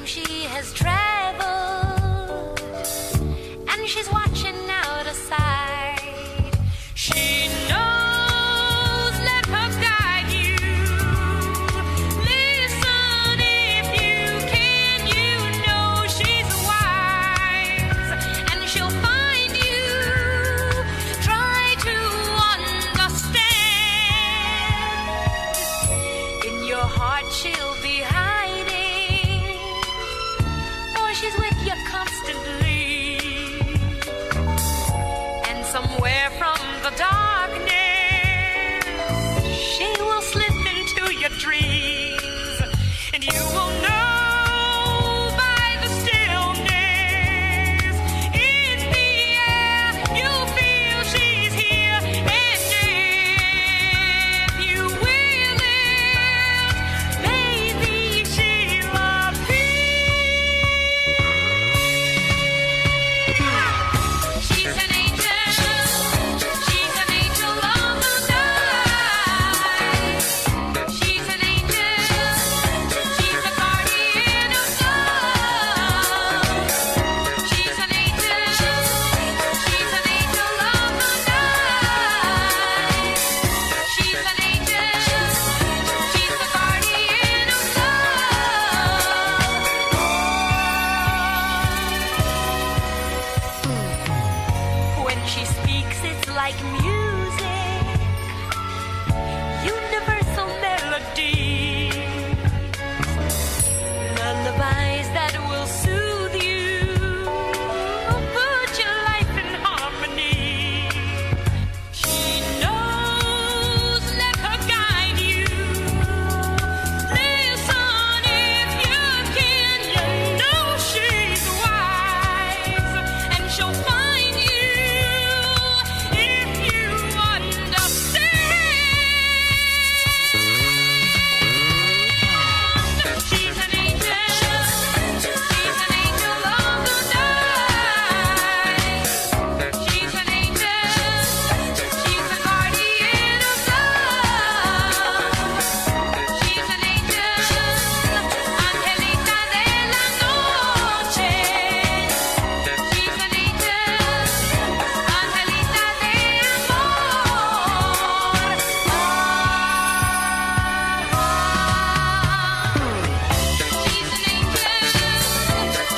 she has traveled, and she's watching out of sight. She knows, let her guide you. Listen if you can, you know she's wise, and she'll find you. Try to understand. In your heart she'll be hiding, for she's with you constantly. And somewhere from the darkness, she will slip into your dreams, and you will know by the stillness in the air. You'll feel she's here, and if you will it, maybe she'll appear. She's an angel. She's an angel of the night. She's an angel. She's a guardian of love. She's an angel. She's an angel of the night. She's an angel. She's a guardian of love. When she speaks, it's like music, universal melody, lullabies that will soothe you, put your life in harmony. She knows, let her guide you. Listen if you can, you know she's wise, and she'll find you if you understand. She's an angel. She's an angel of the night. She's an angel. She's a guardian of love. She's an angel. Angelita de la noche. She's an angel. Angelita de amor. She's an angel.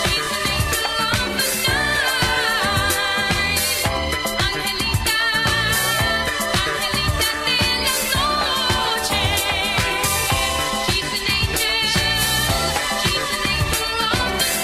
She's an angel of the night. Angelita. Angelita de la noche. She's an angel. She's an angel of the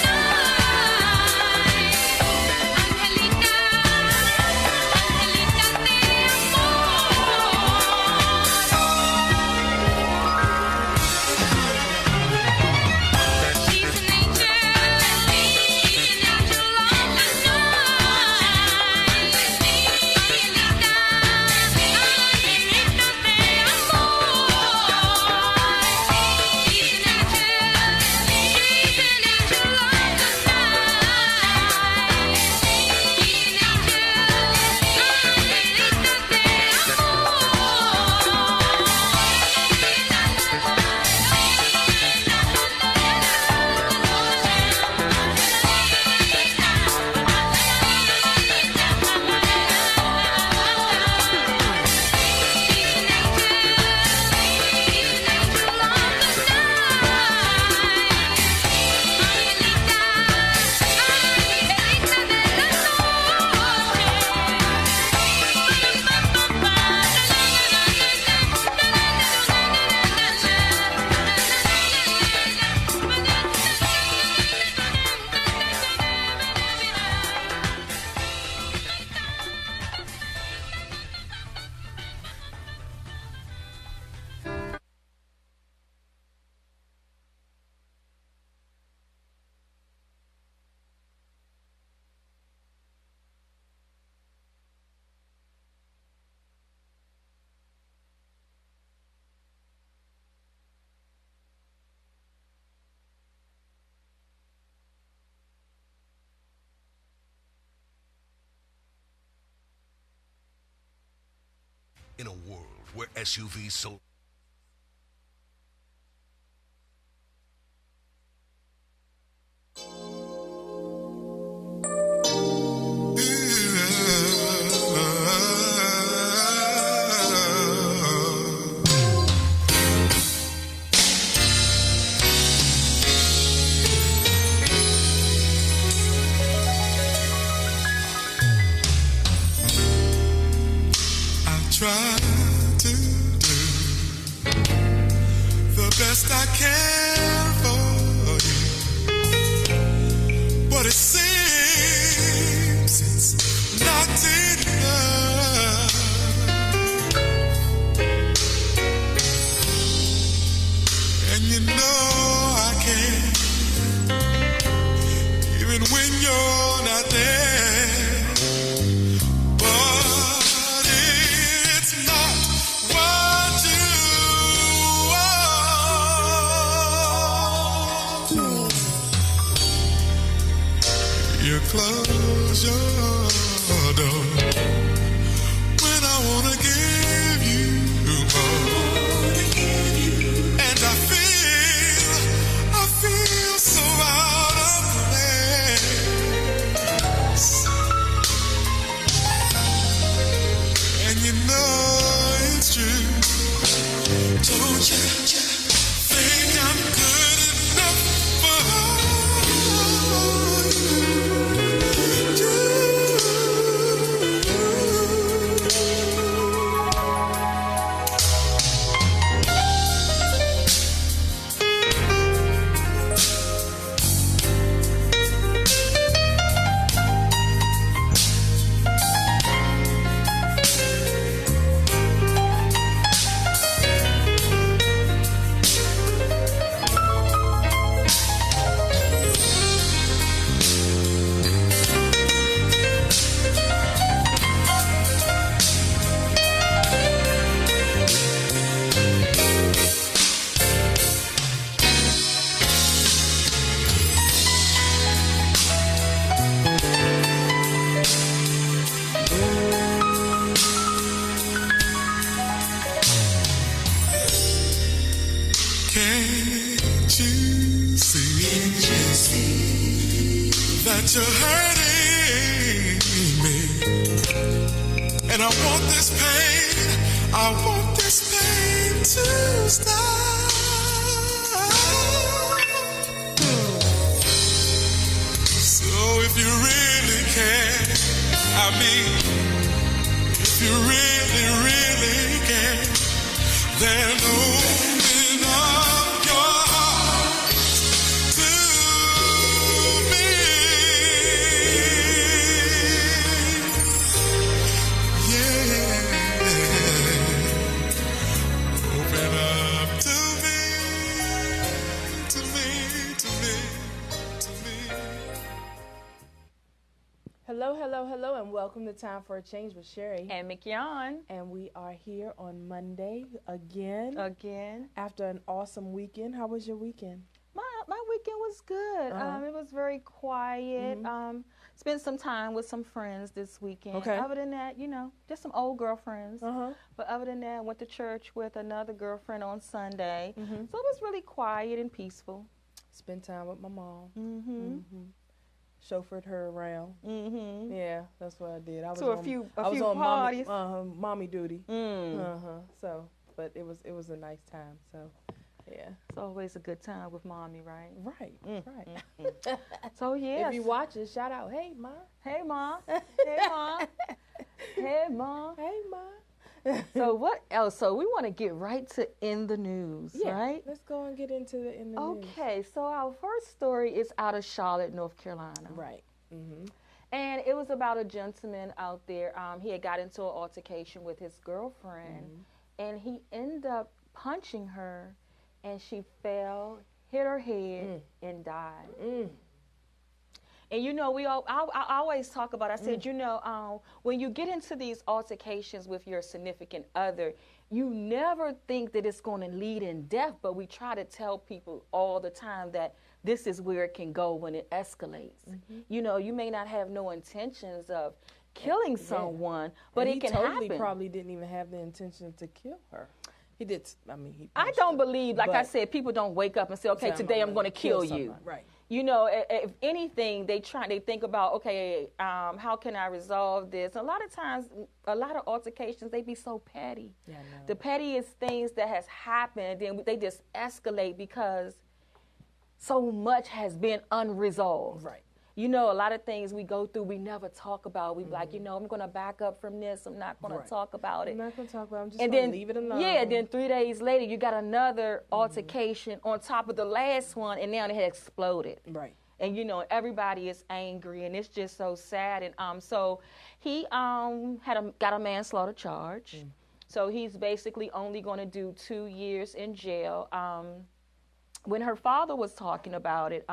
In a world where SUVs sold try to do the best I can for you, but it seems it's not enough. And you know I can't, even when you're not there. But it's not what you want. You close your door when I wanna give you more. And I feel so out of place. And you know it's true. Don't you think I'm good enough for Can't you see that you're hurting me? And I want this pain to stop. So if you really care, if you really care, then open up your heart to me. Yeah. Open up to me. Hello, and welcome to Time for a Change with Sherry. And McYon. And we are here on Monday again. After an awesome weekend. How was your weekend? My weekend was good. It was very quiet. Spent some time with some friends this weekend. Okay. Other than that, just some old girlfriends. But other than that, went to church with another girlfriend on Sunday. So it was really quiet and peaceful. Spent time with my mom. Chauffeured her around. Yeah, that's what I did. I was to on, a few I was on parties. mommy duty. So, but it was a nice time. So, yeah. It's always a good time with mommy, right? Right. So yes. If you watch it, shout out, hey Ma. Hey Ma. Hey Ma. Hey Ma. Hey Ma. So what else? So we want to get right to in the news, right? Let's go and get into the in the news. Okay, so our first story is out of Charlotte, North Carolina. Right. And it was about a gentleman out there. He had got into an altercation with his girlfriend, and he ended up punching her, and she fell, hit her head, and died. And I always talk about, I said, when you get into these altercations with your significant other, you never think that it's going to lead in death, but we try to tell people all the time that this is where it can go when it escalates. You may not have no intentions of killing someone, but it can happen. He probably didn't even have the intention to kill her. He did. I don't believe, like I said, people don't wake up and say, okay, today I'm going to kill you. Right. If anything, they think about, okay, how can I resolve this? A lot of times, a lot of altercations, they be so petty. Yeah, I know. The pettiest things that has happened, then they just escalate because so much has been unresolved. Right. you know, a lot of things we go through, we never talk about. We like, you know, I'm going to back up from this. I'm not going to talk about it. I'm not going to talk about it. I'm just going to leave it alone. Yeah, then 3 days later, you got another altercation on top of the last one, and now it had exploded. Right. And, you know, everybody is angry, and it's just so sad. And so he got a manslaughter charge. So he's basically only going to do 2 years in jail. When her father was talking about it,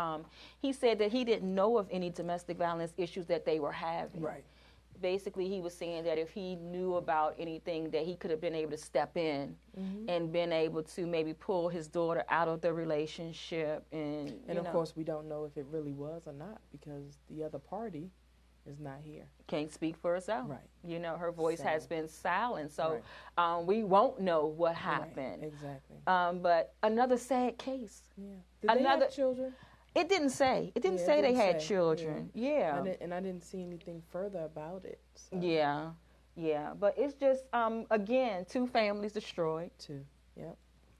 he said that he didn't know of any domestic violence issues that they were having. Right. Basically, he was saying that if he knew about anything, that he could have been able to step in and been able to maybe pull his daughter out of the relationship. And of course, we don't know if it really was or not because the other party is not here. Can't speak for herself. Right. You know, her voice has been silent. So right. We won't know what happened. Right. Exactly. But another sad case. Yeah. Did they have children? It didn't say. It didn't say they had children. Yeah. And I didn't see anything further about it. So. Yeah. Yeah. But it's just, again, 2 families destroyed. 2. Yep.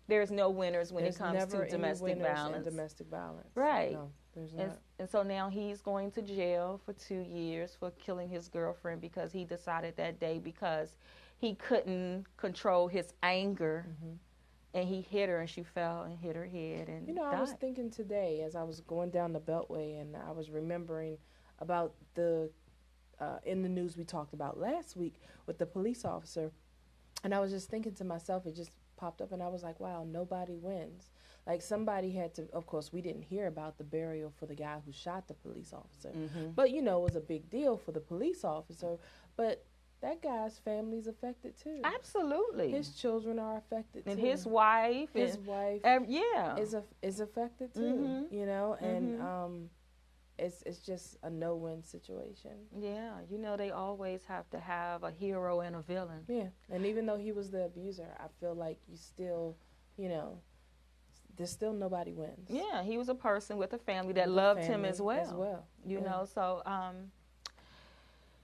There's no winners when it comes to domestic violence. Domestic violence. Right. No, there's not. And so now he's going to jail for 2 years for killing his girlfriend because he decided that day because he couldn't control his anger. And he hit her, and she fell and hit her head and died. I was thinking today as I was going down the Beltway, and I was remembering about in the news we talked about last week with the police officer, and I was just thinking to myself, it just popped up, and I was like, wow, nobody wins. Like, somebody had to, of course, we didn't hear about the burial for the guy who shot the police officer, but, you know, it was a big deal for the police officer, but that guy's family's affected too. Absolutely. His children are affected and too. His wife. Is affected too. You know, and it's just a no-win situation. Yeah, you know, they always have to have a hero and a villain. Yeah, and even though he was the abuser, I feel like you still, you know, there's still nobody wins. Yeah, he was a person with a family that loved him as well. You know, so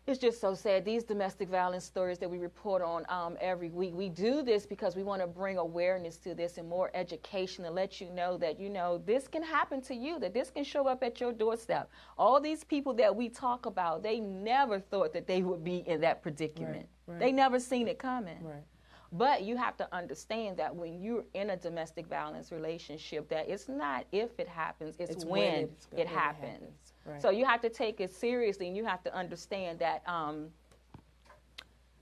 it's just so sad. These domestic violence stories that we report on every week, we do this because we want to bring awareness to this and more education and let you know that, you know, this can happen to you, that this can show up at your doorstep. All these people that we talk about, they never thought that they would be in that predicament. Right. They never seen it coming. Right. But you have to understand that when you're in a domestic violence relationship, that it's not if it happens, it's when it happens. Right. So you have to take it seriously, and you have to understand that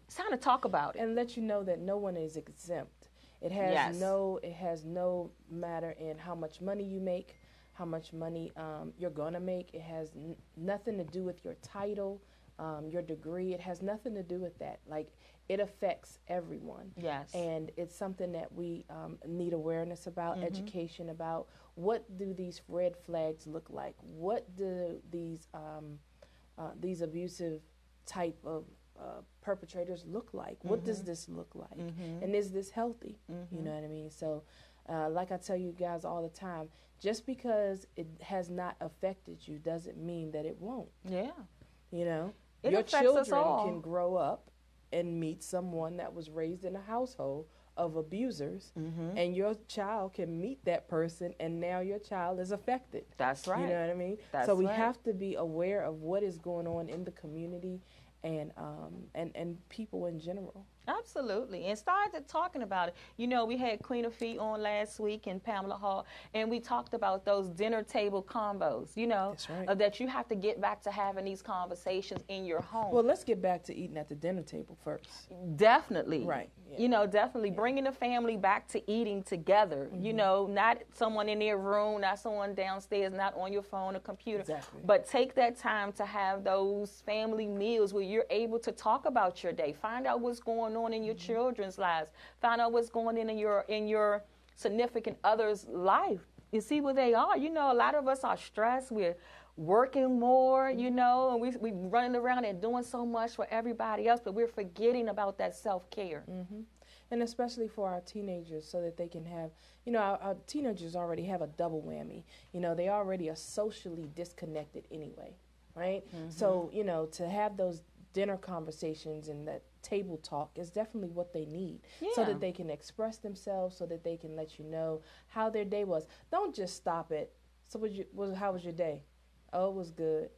it's time to talk about it. And let you know that no one is exempt. It has no matter in how much money you make, how much money you're going to make. It has nothing to do with your title, your degree. It has nothing to do with that. Like, it affects everyone. Yes. And it's something that we need awareness about, education about. What do these red flags look like? What do these abusive type of perpetrators look like? What does this look like? And is this healthy? You know what I mean? So like I tell you guys all the time, just because it has not affected you doesn't mean that it won't. Yeah. You know? It your affects us children all. can grow up and meet someone that was raised in a household of abusers, and your child can meet that person, and now your child is affected. That's right. You know what I mean? So we have to be aware of what is going on in the community and people in general. Absolutely. And started talking about it. You know, we had Queen of Feet on last week and Pamela Hall, and we talked about those dinner table combos, you know, that you have to get back to having these conversations in your home. Well, let's get back to eating at the dinner table first. Definitely. Right. Yeah. You know, definitely bringing the family back to eating together, you know, not someone in their room, not someone downstairs, not on your phone or computer. Exactly. But take that time to have those family meals where you're able to talk about your day, find out what's going on in your children's lives, find out what's going on in your significant other's life. You see where they are. You know, a lot of us are stressed. We're working more, you know, and we running around and doing so much for everybody else, but we're forgetting about that self-care. And especially for our teenagers, so that they can have, you know, our teenagers already have a double whammy. You know, they already are socially disconnected anyway, right? So, you know, to have those dinner conversations and that table talk is definitely what they need, so that they can express themselves, so that they can let you know how their day was. Don't just stop it. So how was your day? Oh, it was good.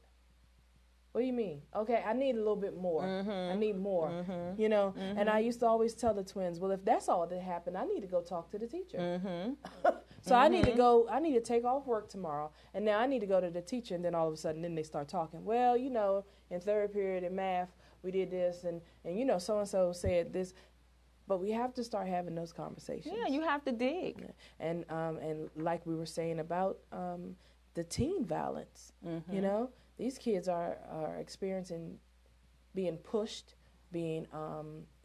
What do you mean? Okay, I need a little bit more. I need more, you know? And I used to always tell the twins, well, if that's all that happened, I need to go talk to the teacher. So I need to take off work tomorrow, and now I need to go to the teacher, and then all of a sudden, then they start talking. Well, you know, in third period in math, we did this, and you know, so-and-so said this. But we have to start having those conversations. Yeah, you have to dig. And like we were saying about the teen violence, you know, these kids are experiencing being pushed, being,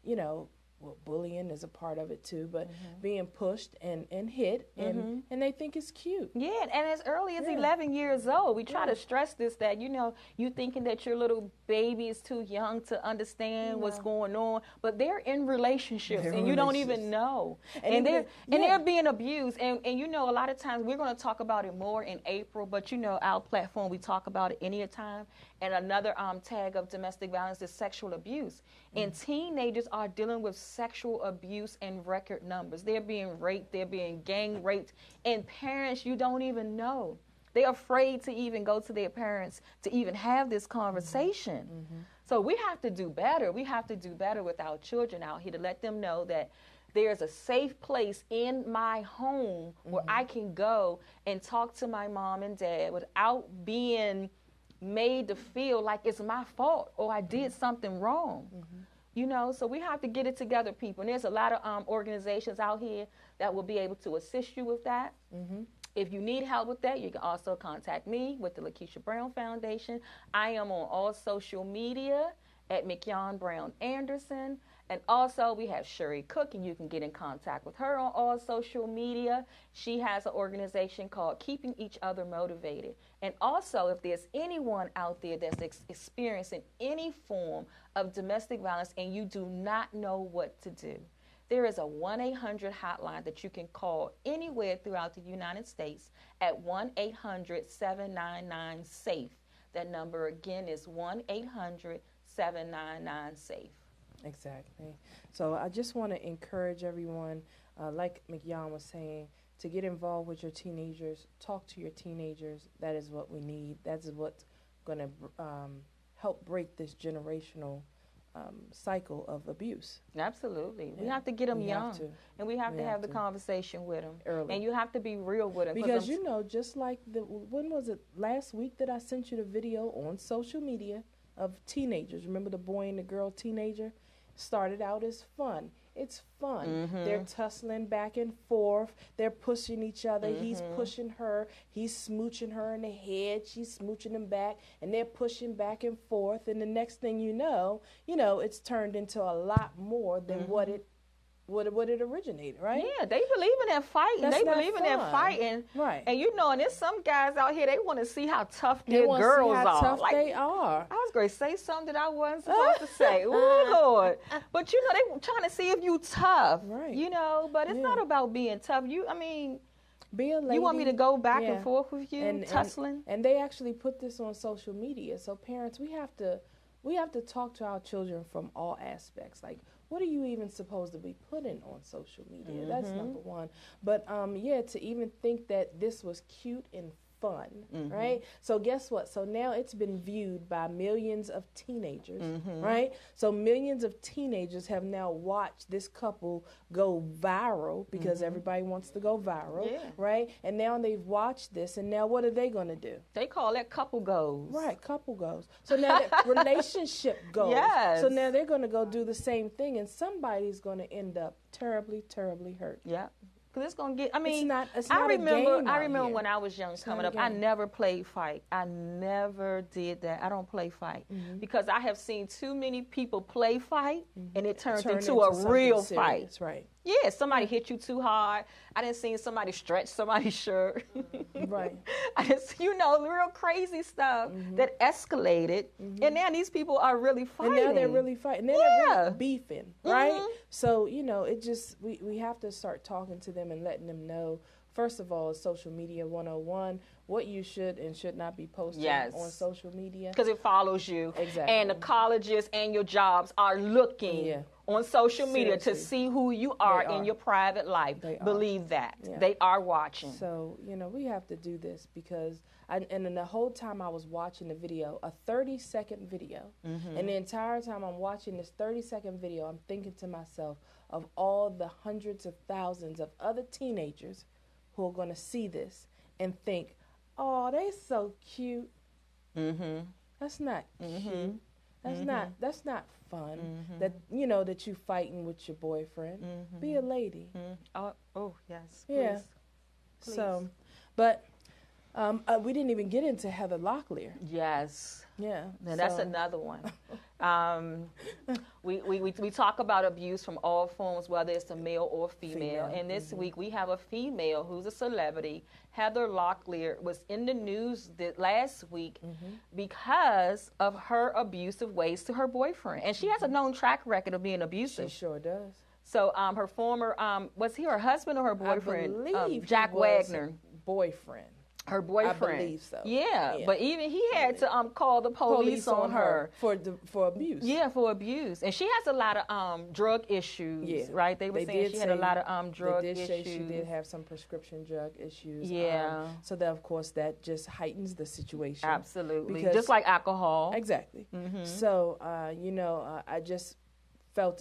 you know, well, bullying is a part of it too, but being pushed and hit, and they think it's cute. Yeah, and as early as 11 years old, we try to stress this, that, you know, you thinking that your little baby is too young to understand what's going on, but they're in relationships, and you don't even know. And they're being abused, and you know, a lot of times we're going to talk about it more in April, but you know, our platform, we talk about it any time. And another tag of domestic violence is sexual abuse. And teenagers are dealing with sexual abuse in record numbers. They're being raped, they're being gang raped, and parents, you don't even know. They're afraid to even go to their parents to even have this conversation. So we have to do better. We have to do better with our children out here to let them know that there's a safe place in my home where I can go and talk to my mom and dad without being made to feel like it's my fault or I did something wrong. You know, so we have to get it together, people. And there's a lot of organizations out here that will be able to assist you with that. If you need help with that, you can also contact me with the Lakeisha Brown Foundation. I am on all social media at McYon Brown Anderson. And also, we have Sherry Cook, and you can get in contact with her on all social media. She has an organization called Keeping Each Other Motivated. And also, if there's anyone out there that's experiencing any form of domestic violence and you do not know what to do, there is a 1-800 hotline that you can call anywhere throughout the United States at 1-800-799-SAFE. That number again is 1-800-799-SAFE. Exactly. So I just want to encourage everyone, like McYon was saying, to get involved with your teenagers. Talk to your teenagers. That is what we need. That is what's going to help break this generational cycle of abuse. Absolutely. We have to get them young. And we have to have the conversation with them. Early. And you have to be real with them. Because, you know, just like when was it, last week that I sent you the video on social media of teenagers. Remember the boy and the girl teenager? Started out as fun. It's fun. They're tussling back and forth. They're pushing each other. He's pushing her. He's smooching her in the head. She's smooching him back. And they're pushing back and forth. And the next thing you know, it's turned into a lot more than what it originated, right? Yeah, they believe in that fighting. That's they not believe in fun. that fighting. Right. And you know, and there's some guys out here, they want to see how tough their girls see how are. tough Like, they are. I was going to say something that I wasn't supposed to say. Oh, Lord. But you know, they trying to see if you tough. Right. You know, but it's not about being tough. Be a lady. You want me to go back and forth with you, tussling? And they actually put this on social media. So parents, we have to talk to our children from all aspects. Like, what are you even supposed to be putting on social media? That's number one. But to even think that this was cute and fun, right? So guess what? So now it's been viewed by millions of teenagers, right? So millions of teenagers have now watched this couple go viral because everybody wants to go viral, right? And now they've watched this, and now what are they going to do? They call that couple goals. Right, couple goals. So now that relationship goals. Yes. So now they're going to go do the same thing, and somebody's going to end up terribly, terribly hurt. Yeah. Because it's going to get, I mean, it's not a game I remember here. when I was young coming up, I never played fight. I never did that. I don't play fight. Because I have seen too many people play fight, and it turns into a real fight. That's right. Yeah, somebody hit you too hard. I didn't see somebody stretch somebody's shirt. Right. I just, real crazy stuff that escalated. And now these people are really fighting. And now they're really fighting. Now they're really beefing, right? So, it just, we have to start talking to them and letting them know, first of all, social media 101, what you should and should not be posting on social media. Because it follows you. Exactly. And the colleges and your jobs are looking on social media to Seriously. see who you are They in are. your private life. They are. Believe that. Yeah. They are watching. So, we have to do this because, and then the whole time I was watching the video, a 30-second video, and the entire time I'm watching this 30-second video, I'm thinking to myself of all the hundreds of thousands of other teenagers who are going to see this and think, oh, they so cute. That's not cute. That's not fun. That that you fighting with your boyfriend. Be a lady. Oh yes. Yeah. Please. So, but we didn't even get into Heather Locklear. Yes. Yeah. Now that's another one. We talk about abuse from all forms, whether it's a male or female. And this week we have a female who's a celebrity. Heather Locklear was in the news last week because of her abusive ways to her boyfriend. And she has a known track record of being abusive. She sure does. So her former, was he her husband or her boyfriend? I believe Jack he was Wagner. Boyfriend. Her boyfriend. I believe so. Yeah, but even he had to call the police on her for abuse. Yeah, for abuse, and she has a lot of drug issues. Yeah. Right? They were saying she had a lot of drug they did issues. Say she did have some prescription drug issues. Yeah. So that, of course, that just heightens the situation. Absolutely. Because- Just like alcohol. Exactly. So I just felt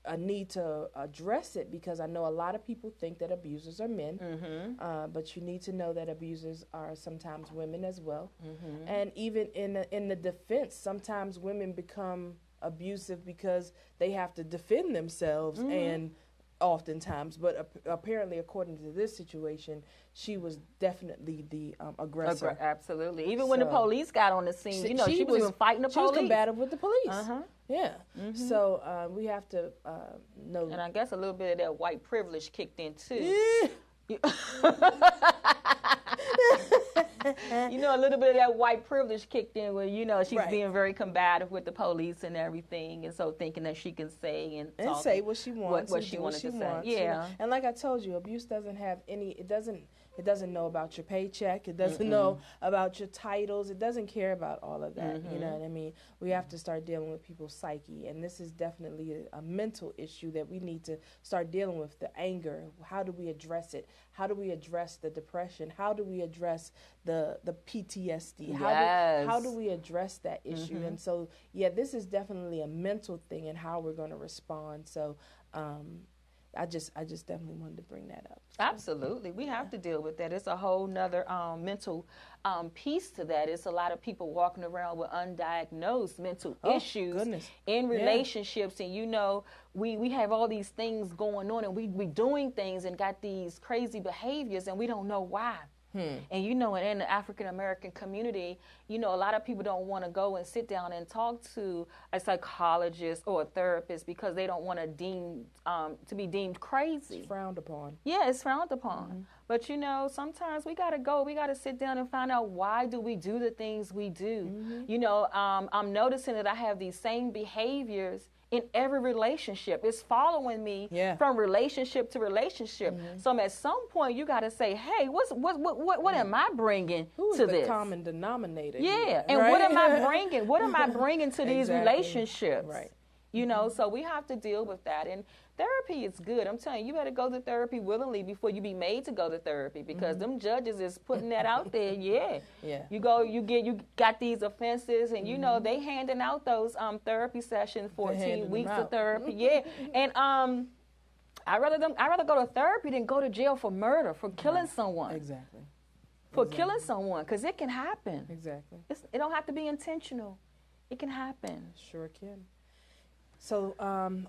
a need to address it because I know a lot of people think that abusers are men, but you need to know that abusers are sometimes women as well. And even in the defense, sometimes women become abusive because they have to defend themselves and oftentimes, but apparently according to this situation, she was definitely the aggressor. Absolutely. Even when the police got on the scene, she was even fighting the police. She was combative with the police. Yeah. So we have to know. And I guess a little bit of that white privilege kicked in too. A little bit of that white privilege kicked in where, she's being very combative with the police and everything, and so thinking that she can say and say what she wants, what she wanted to say. Yeah. And like I told you, abuse doesn't have any, it doesn't know about your paycheck. It doesn't know about your titles. It doesn't care about all of that. You know what I mean? We have to start dealing with people's psyche, and this is definitely a mental issue that we need to start dealing with. The anger. How do we address it? How do we address the depression? How do we address the PTSD? Yes. How do we address that issue? And so, this is definitely a mental thing and how we're going to respond. So, I just definitely wanted to bring that up. Absolutely. We have to deal with that. It's a whole nother mental piece to that. It's a lot of people walking around with undiagnosed mental issues in relationships. And, we have all these things going on and we doing things and got these crazy behaviors and we don't know why. And in the African American community, a lot of people don't want to go and sit down and talk to a psychologist or a therapist because they don't want to be deemed crazy. It's frowned upon. Yeah, it's frowned upon. But sometimes we gotta go. We gotta sit down and find out why do we do the things we do. I'm noticing that I have these same behaviors in every relationship. It's following me from relationship to relationship. So at some point you got to say, hey, what am I bringing Who's to the this? common denominator? Yeah, here, and right? what am I bringing? What am I bringing to these Exactly. relationships? Right. So we have to deal with that. And therapy is good. I'm telling you, you better go to therapy willingly before you be made to go to therapy because them judges is putting that out there. Yeah. You got these offenses and they handing out those therapy sessions, 14 weeks of therapy. Yeah. And I'd rather go to therapy than go to jail for murder, for killing someone. Exactly. For killing someone, because it can happen. Exactly. It don't have to be intentional. It can happen. Sure can. So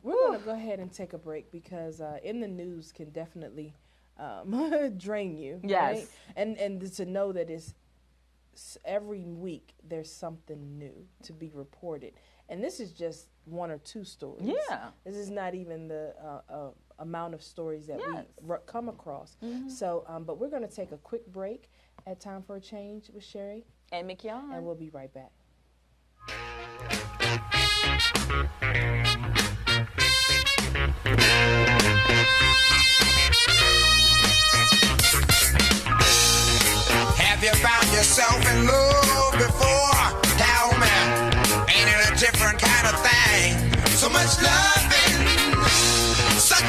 we're going to go ahead and take a break because in the news can definitely drain you. Yes. Right? And to know that it's every week there's something new to be reported. And this is just one or two stories. Yeah. This is not even the amount of stories that we come across. So, but we're going to take a quick break at Time for a Change with Sherry. And McYon. And we'll be right back. Have you found yourself in love before? Tell me, ain't it a different kind of thing? So much love in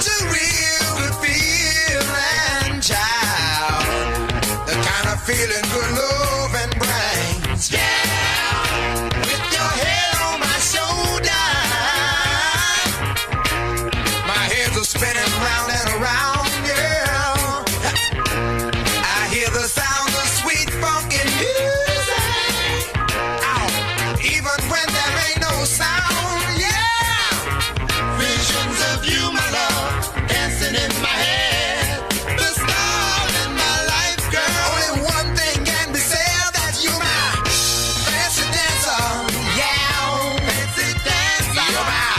such a real good feeling, child. The kind of feeling good loving brings. Yeah, with your head on my shoulder, my heads are spinning round and around. Yeah, I hear the sound of sweet funky music. Ow, even when there ain't no sound. Yeah, visions of you, my love, dancing in my head. The star in my life, girl. Only one thing can be said, that you my fancy dancer. Yeah, fancy dancer. You're my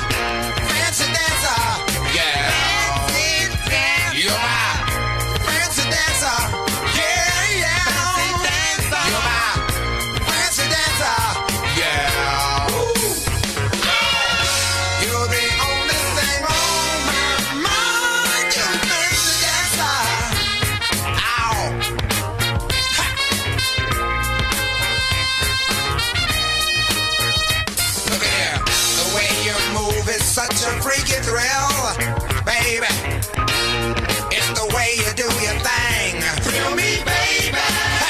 fancy dancer. Yeah, fancy dancer. You're my fancy dancer. Yeah, yeah, fancy dancer. You're my fancy dancer. Yeah. Ooh. You're the only thing on my mind. You fancy dancer. Ow. Ha. Look at here. The way you move is such a freaky thrill, baby. It's the way you do your thing. Thrill me, baby. Ha.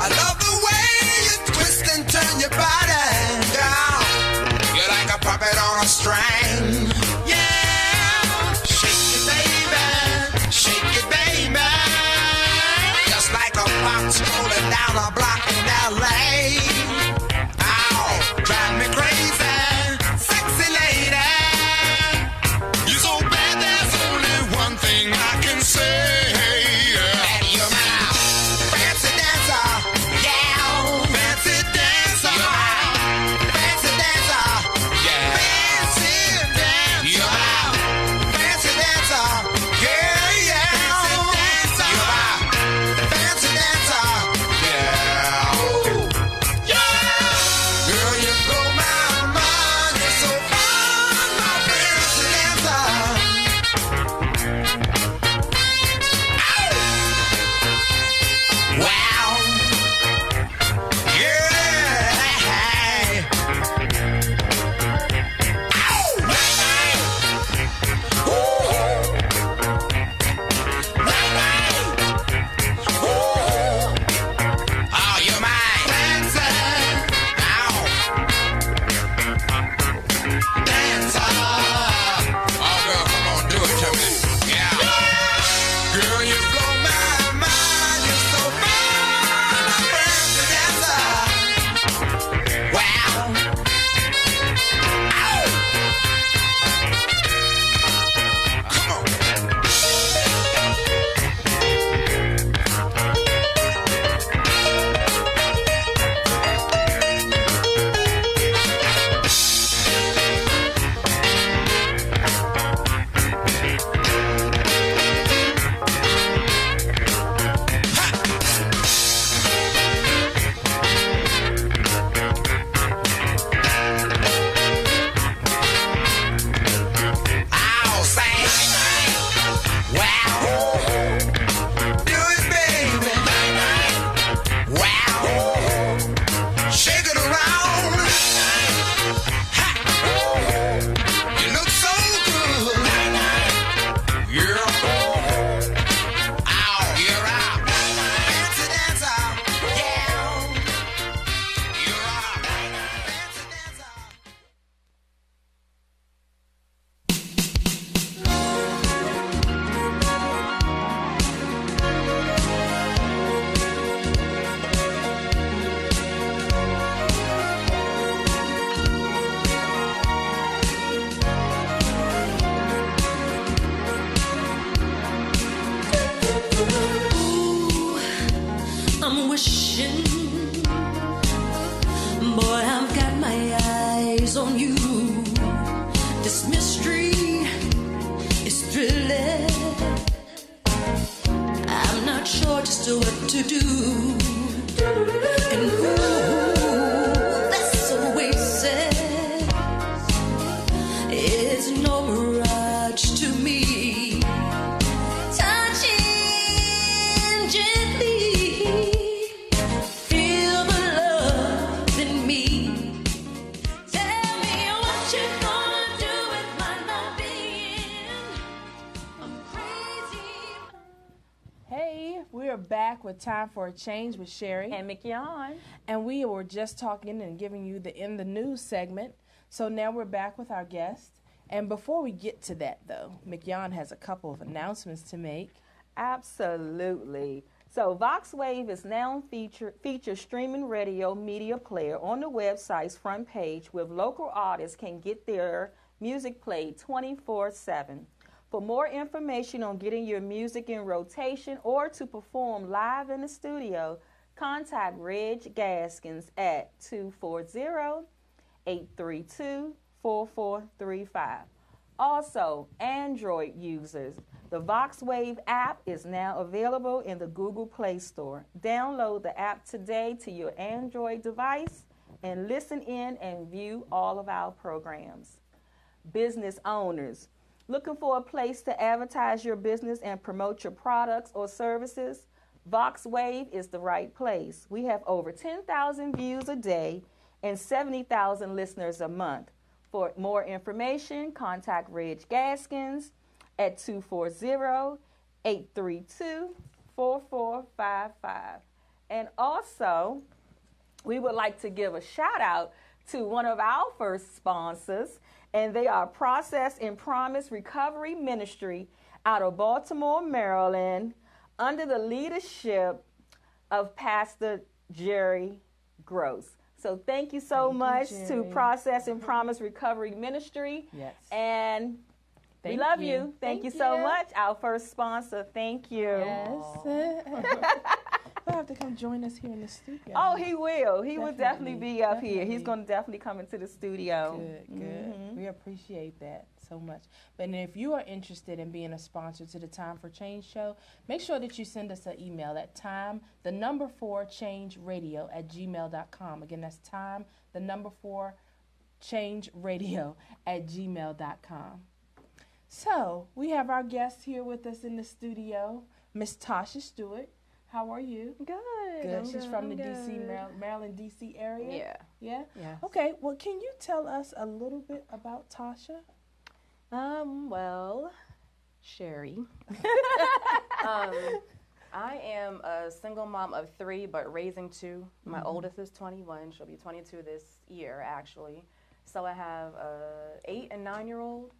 I love the way you twist and turn your body, girl. You're like a puppet on a string. Yeah. Shake it, baby. Shake it, baby. Just like a fox rolling down a block in L.A. Ow, drive me crazy. Sexy lady. You're so bad, there's only one thing I can say. And you're my fancy dancer. Yeah, fancy dancer. You're my fancy dancer. Yeah, fancy dancer. You're my fancy dancer. Yeah, yeah, fancy dancer. You're my fancy dancer. Yeah, ooh. Yeah, girl, you blow my mind. You're so fun, my fancy dancer. Wow. Yeah. Ow. Oh, you're my dancer. Ow. Dancer. Oh, girl, come on, do it to me. Yeah. Girl, you blow my mind. You're so fine. My fancy dancer. Wow. Ow. Come on. I'll say, wow, do it, baby. Wow, shake it around. Ha. You look so good. Yeah. Ow, you're out. Fancy dancer. Yeah. You're out. Fancy dancer. I'm wishing, boy, I've got my eyes on you. This mystery is thrilling. I'm not sure just what to do. And ooh, this oasis is no mirage to me. Touching gently, feel the love in me. Tell me what you're gonna do with my loving. we are back with Time for a Change with Sherry. And McYon. And we were just talking and giving you the In the News segment. So now we're back with our guest. And before we get to that, though, McYon has a couple of announcements to make. Absolutely. So VoxWave is now featured streaming radio media player on the website's front page, where local artists can get their music played 24/7. For more information on getting your music in rotation or to perform live in the studio, contact Reg Gaskins at 240-832-4435. Also, Android users, the VoxWave app is now available in the Google Play Store. Download the app today to your Android device and listen in and view all of our programs. Business owners, looking for a place to advertise your business and promote your products or services? VoxWave is the right place. We have over 10,000 views a day and 70,000 listeners a month. For more information, contact Reg Gaskins at 240-832-4455. And also, we would like to give a shout out to one of our first sponsors, and they are Process and Promise Recovery Ministry out of Baltimore, Maryland, under the leadership of Pastor Jerry Gross. So thank you so much to Process and Promise Recovery Ministry. Yes. And we love you. Thank you so much. Our first sponsor. Thank you. Yes. He'll have to come join us here in the studio. Oh, he will. He will definitely be up here. He's going to definitely come into the studio. Good. We appreciate that so much. But if you are interested in being a sponsor to the Time for Change show, make sure that you send us an email at time4changeradio@gmail.com. Again, that's time4changeradio@gmail.com. So we have our guest here with us in the studio, Miss Tasha Stewart. How are you? Good. She's from the D.C., Maryland, D.C. area? Yeah. Yeah? Yes. Okay, well, can you tell us a little bit about Tasha? Well, Sherry. I am a single mom of 3, but raising 2. My oldest is 21. She'll be 22 this year, actually. So I have a 8 and 9-year-old.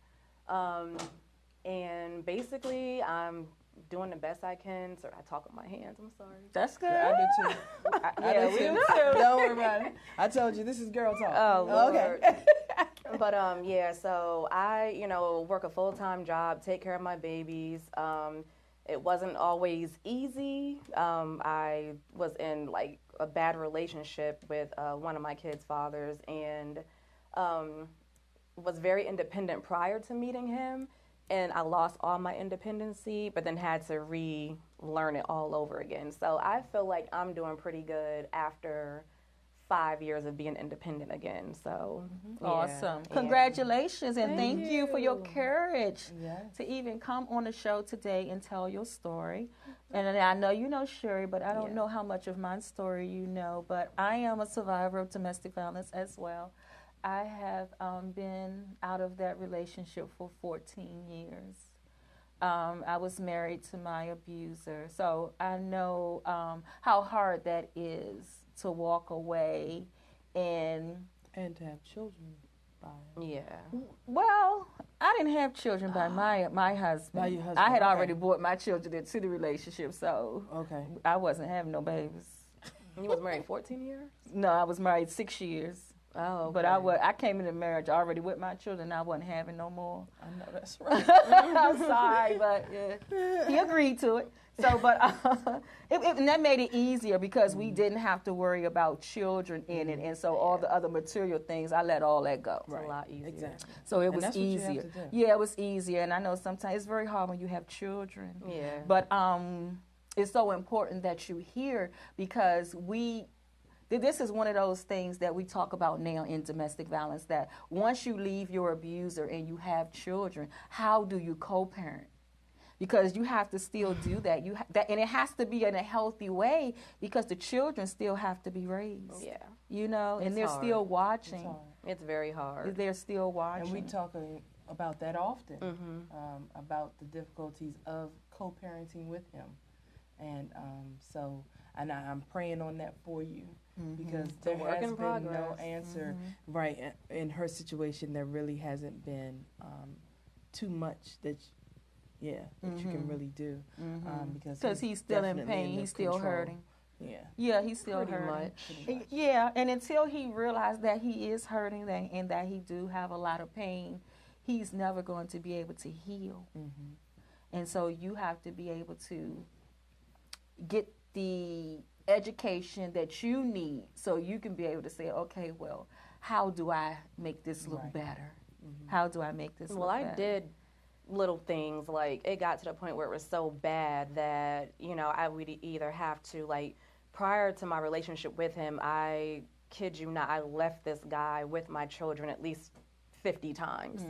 And basically, I'm doing the best I can. So I talk with my hands. I'm sorry. That's good. I do too. Yeah, we do too. Don't worry about it. I told you, this is girl talk. Oh, Lord. Okay. But yeah, so I, work a full-time job, take care of my babies. It wasn't always easy. I was in like a bad relationship with one of my kids' fathers, and was very independent prior to meeting him. And I lost all my independency, but then had to relearn it all over again. So I feel like I'm doing pretty good after 5 years of being independent again. So Awesome. Congratulations, and thank you for your courage to even come on the show today and tell your story. And I know you know Sherry, but I don't know how much of my story you know, but I am a survivor of domestic violence as well. I have been out of that relationship for 14 years. I was married to my abuser, so I know how hard that is to walk away and to have children by him. yeah. Well, I didn't have children by my husband. By your husband, I had okay. already brought my children into the relationship, so I wasn't having no babies. You was married 14 years? No, I was married 6 years. Oh, okay. But I came into marriage already with my children. I wasn't having no more. I know that's right. I'm sorry, but he agreed to it. So, but and that made it easier because we didn't have to worry about children in it, and so all the other material things, I let all that go. It's a lot easier. Exactly. So it And was that's what you easier. have to do. Yeah, it was easier, and I know sometimes it's very hard when you have children. Yeah. But it's so important that you hear because this is one of those things that we talk about now in domestic violence, that once you leave your abuser and you have children, how do you co-parent? Because you have to still do that. And it has to be in a healthy way because the children still have to be raised. Yeah. And they're hard. still watching. It's very hard. They're still watching. And we talk about that often, about the difficulties of co-parenting with him. And so, and I'm praying on that for you because a there work has in been no progress. answer. Right. In her situation, there really hasn't been too much that you can really do because he's still in definitely pain. the He's still control. hurting. Yeah. Yeah, he's still Pretty hurting. much. Yeah, and until he realizes that he is hurting and that he do have a lot of pain, he's never going to be able to heal. And so you have to be able to get the education that you need so you can be able to say, okay, well, how do I make this look better? How do I make this look better? Well, I did little things, like it got to the point where it was so bad that, you know, I would either have to, like, prior to my relationship with him, I kid you not, I left this guy with my children at least 50 times,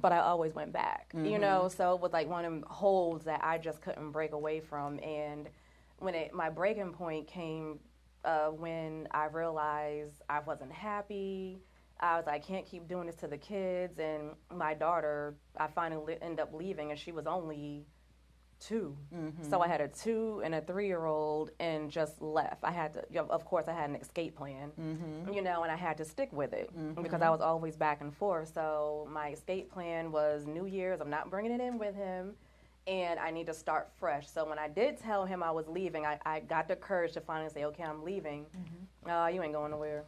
but I always went back, you know, so it was like one of them holes that I just couldn't break away from. And when my breaking point came when I realized I wasn't happy, I was like, I can't keep doing this to the kids. And my daughter, I finally ended up leaving, and she was only 2. So I had a 2 and a 3-year-old and just left. I had to, of course, I had an escape plan, you know, and I had to stick with it because I was always back and forth. So my escape plan was New Year's, I'm not bringing it in with him, and I need to start fresh. So when I did tell him I was leaving, I got the courage to finally say, okay, I'm leaving. You ain't going nowhere.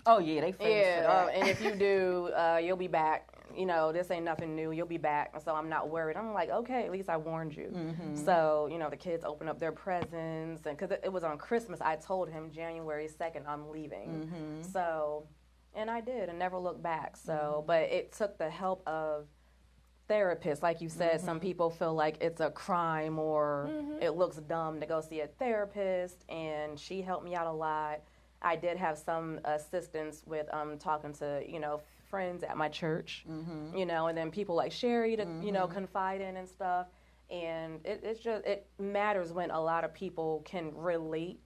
Oh, yeah, they famous for that. And if you do, you'll be back. You know, this ain't nothing new. You'll be back. So I'm not worried. I'm like, okay, at least I warned you. So, you know, the kids open up their presents. And because it was on Christmas, I told him January 2nd, I'm leaving. So, and I did and never looked back. So, but it took the help of therapists. Like you said, some people feel like it's a crime or it looks dumb to go see a therapist. And she helped me out a lot. I did have some assistance with talking to, you know, friends at my church, you know, and then people like Sherry to, you know, confide in and stuff. And it matters when a lot of people can relate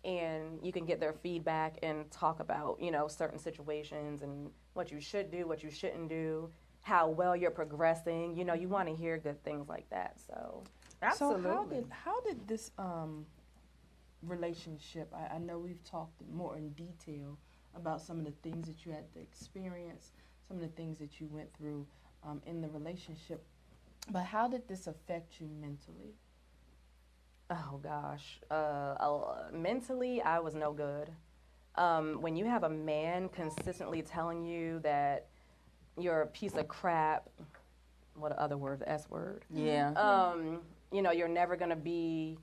and you can get their feedback and talk about, you know, certain situations and what you should do, what you shouldn't do, how well you're progressing. You know, you want to hear good things like that. So, Absolutely. So how did this relationship, I know we've talked more in detail about some of the things that you had to experience, some of the things that you went through in the relationship, but how did this affect you mentally? oh gosh, mentally I was no good. When you have a man consistently telling you that you're a piece of crap, what other word, the S word? Yeah. You know, you're never gonna be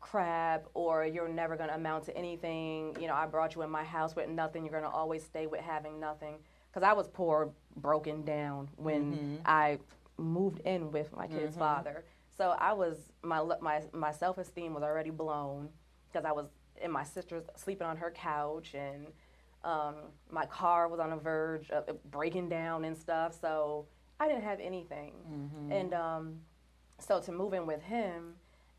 crap, or you're never going to amount to anything. You know, I brought you in my house with nothing. You're going to always stay with having nothing. Because I was poor, broken down when I moved in with my kid's father. So I was, my self-esteem was already blown because I was in my sister's, sleeping on her couch, and my car was on the verge of breaking down and stuff. So I didn't have anything. And so to move in with him,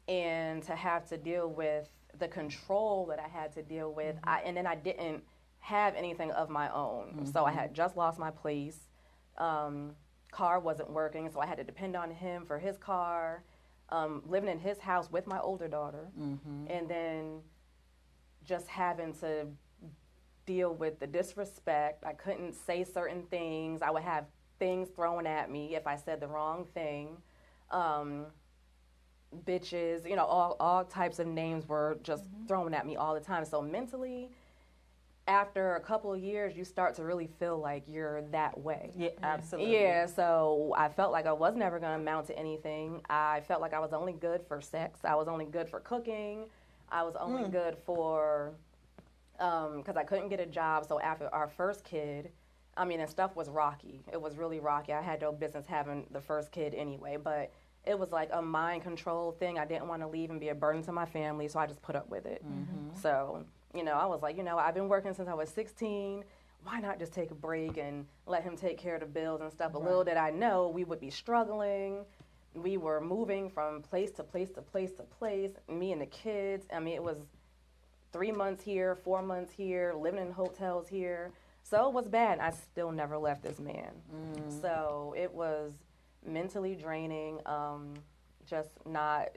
and to have to deal with the control that I had to deal with, and then I didn't have anything of my own. So I had just lost my place. Car wasn't working, so I had to depend on him for his car. Living in his house with my older daughter, and then just having to deal with the disrespect. I couldn't say certain things. I would have things thrown at me if I said the wrong thing. Bitches, you know, all types of names were just thrown at me all the time. So mentally, after a couple of years, you start to really feel like you're that way. Yeah, absolutely. Yeah, so I felt like I was never going to amount to anything. I felt like I was only good for sex. I was only good for cooking. I was only good for, because I couldn't get a job. So after our first kid, I mean, and stuff was rocky. It was really rocky. I had no business having the first kid anyway, but it was like a mind control thing. I didn't want to leave and be a burden to my family, so I just put up with it. So, you know, I was like, you know, I've been working since I was 16. Why not just take a break and let him take care of the bills and stuff? But little did I know we would be struggling. We were moving from place to place to place to place, me and the kids. I mean, it was 3 months here, 4 months here, living in hotels here. So it was bad. I still never left this man. So it was mentally draining, just not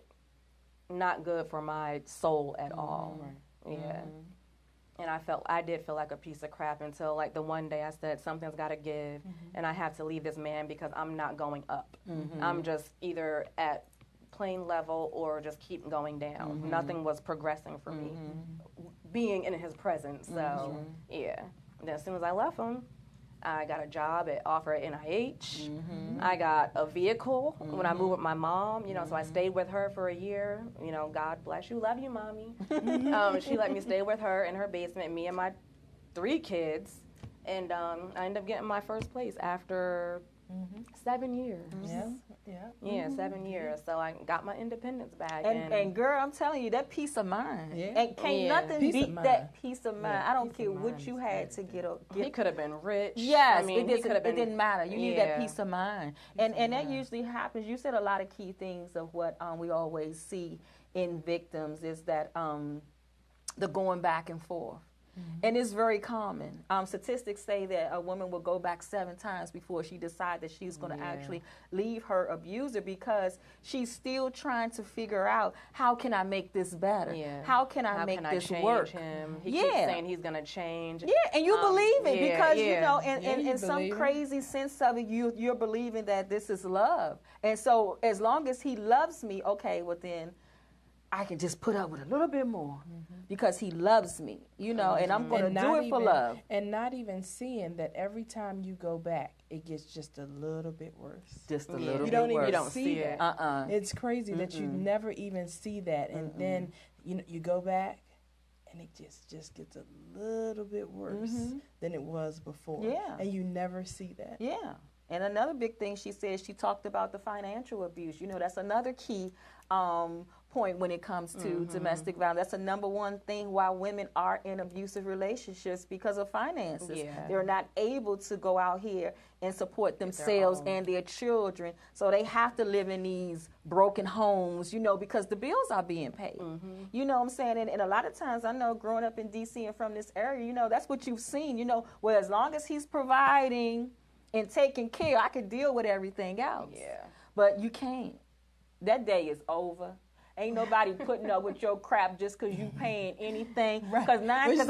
not good for my soul at all. Yeah. And I did feel like a piece of crap until like the one day I said something's got to give, and I have to leave this man because I'm not going up. I'm just either at plain level or just keep going down. Nothing was progressing for me being in his presence. So yeah. And then as soon as I left him, I got a job offer at NIH. I got a vehicle when I moved with my mom, you know, so I stayed with her for a year. You know, God bless you, love you, mommy. She let me stay with her in her basement, me and my 3 kids. And I ended up getting my first place after 7 years. Yeah, 7 years. So I got my independence back. And girl, I'm telling you, that peace of mind. And can't nothing beat that peace of mind. I don't care what you had to get. He could have been rich. Yes, I mean, it didn't matter. You need that peace of mind. And that usually happens. You said a lot of key things of what we always see in victims is that the going back and forth. And it's very common. Statistics say that a woman will go back 7 times before she decides that she's going to actually leave her abuser because she's still trying to figure out, how can I make this better? How can I make this work? Him? He keeps saying he's going to change. Yeah, and you believe it because, you know, in some crazy sense of it, you're believing that this is love. And so as long as he loves me, okay, well then, I can just put up with a little bit more because he loves me, you know, and I'm going to do it for love. And not even seeing that every time you go back, it gets just a little bit worse. Just a little bit worse. You don't see it. It's crazy that you never even see that. And then, you know, you go back and it just gets a little bit worse than it was before. Yeah. And you never see that. Yeah. And another big thing she said, she talked about the financial abuse. You know, that's another key point when it comes to domestic violence. That's the number one thing why women are in abusive relationships, because of finances. They're not able to go out here and support themselves and their children. So they have to live in these broken homes, you know, because the bills are being paid. You know what I'm saying? And a lot of times, I know growing up in D.C. and from this area, you know, that's what you've seen, you know, where as long as he's providing and taking care, I could deal with everything else. But you can't. That day is over. Ain't nobody putting up with your crap just because you paying anything. Because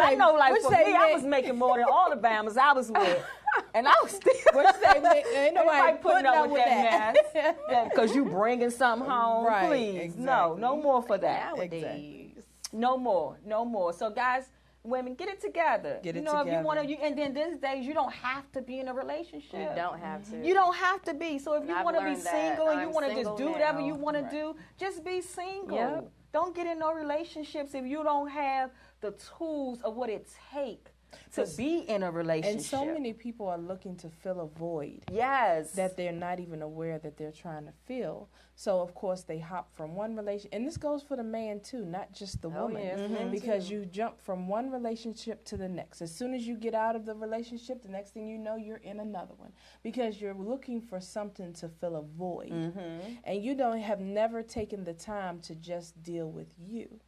I know, like, for me, I was making more than all the Bamas I was with. And I was still. Ain't nobody putting up with that mess. Because you bringing something home. Please. No more for that. Nowadays. No more. So, guys, women, get it together. If you want to, and then these days you don't have to be in a relationship. You don't have to. You don't have to be. So if you want to be single and you want to just do whatever you want to do, just be single. Don't get in no relationships if you don't have the tools of what it takes to be in a relationship. And so many people are looking to fill a void. That they're not even aware that they're trying to fill. So, of course, they hop from one relationship. And this goes for the man, too, not just the woman. Because you jump from one relationship to the next. As soon as you get out of the relationship, the next thing you know, you're in another one. Because you're looking for something to fill a void. And you have never taken the time to just deal with you.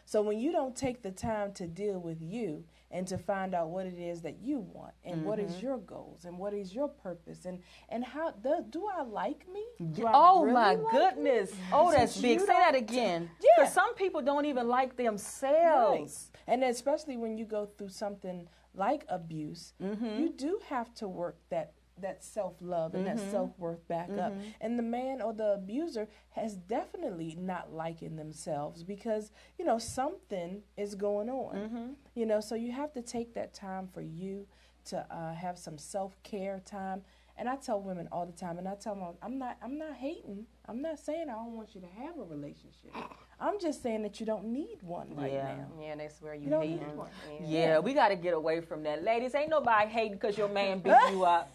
So when you don't take the time to deal with you and to find out what it is that you want and what is your goals and what is your purpose and how do I like me? Oh my goodness. Oh, that's big. Say that again. Because some people don't even like themselves. And especially when you go through something like abuse, you do have to work that self-love and that self-worth back up. And the man or the abuser has definitely not liking themselves because, you know, something is going on. You know, so you have to take that time for you to have some self-care time. And I tell women all the time, and I tell them, I'm not hating. I'm not saying I don't want you to have a relationship. I'm just saying that you don't need one right now. Yeah, they swear you don't hating. need one. Yeah, we got to get away from that. Ladies, ain't nobody hating because your man beat you up.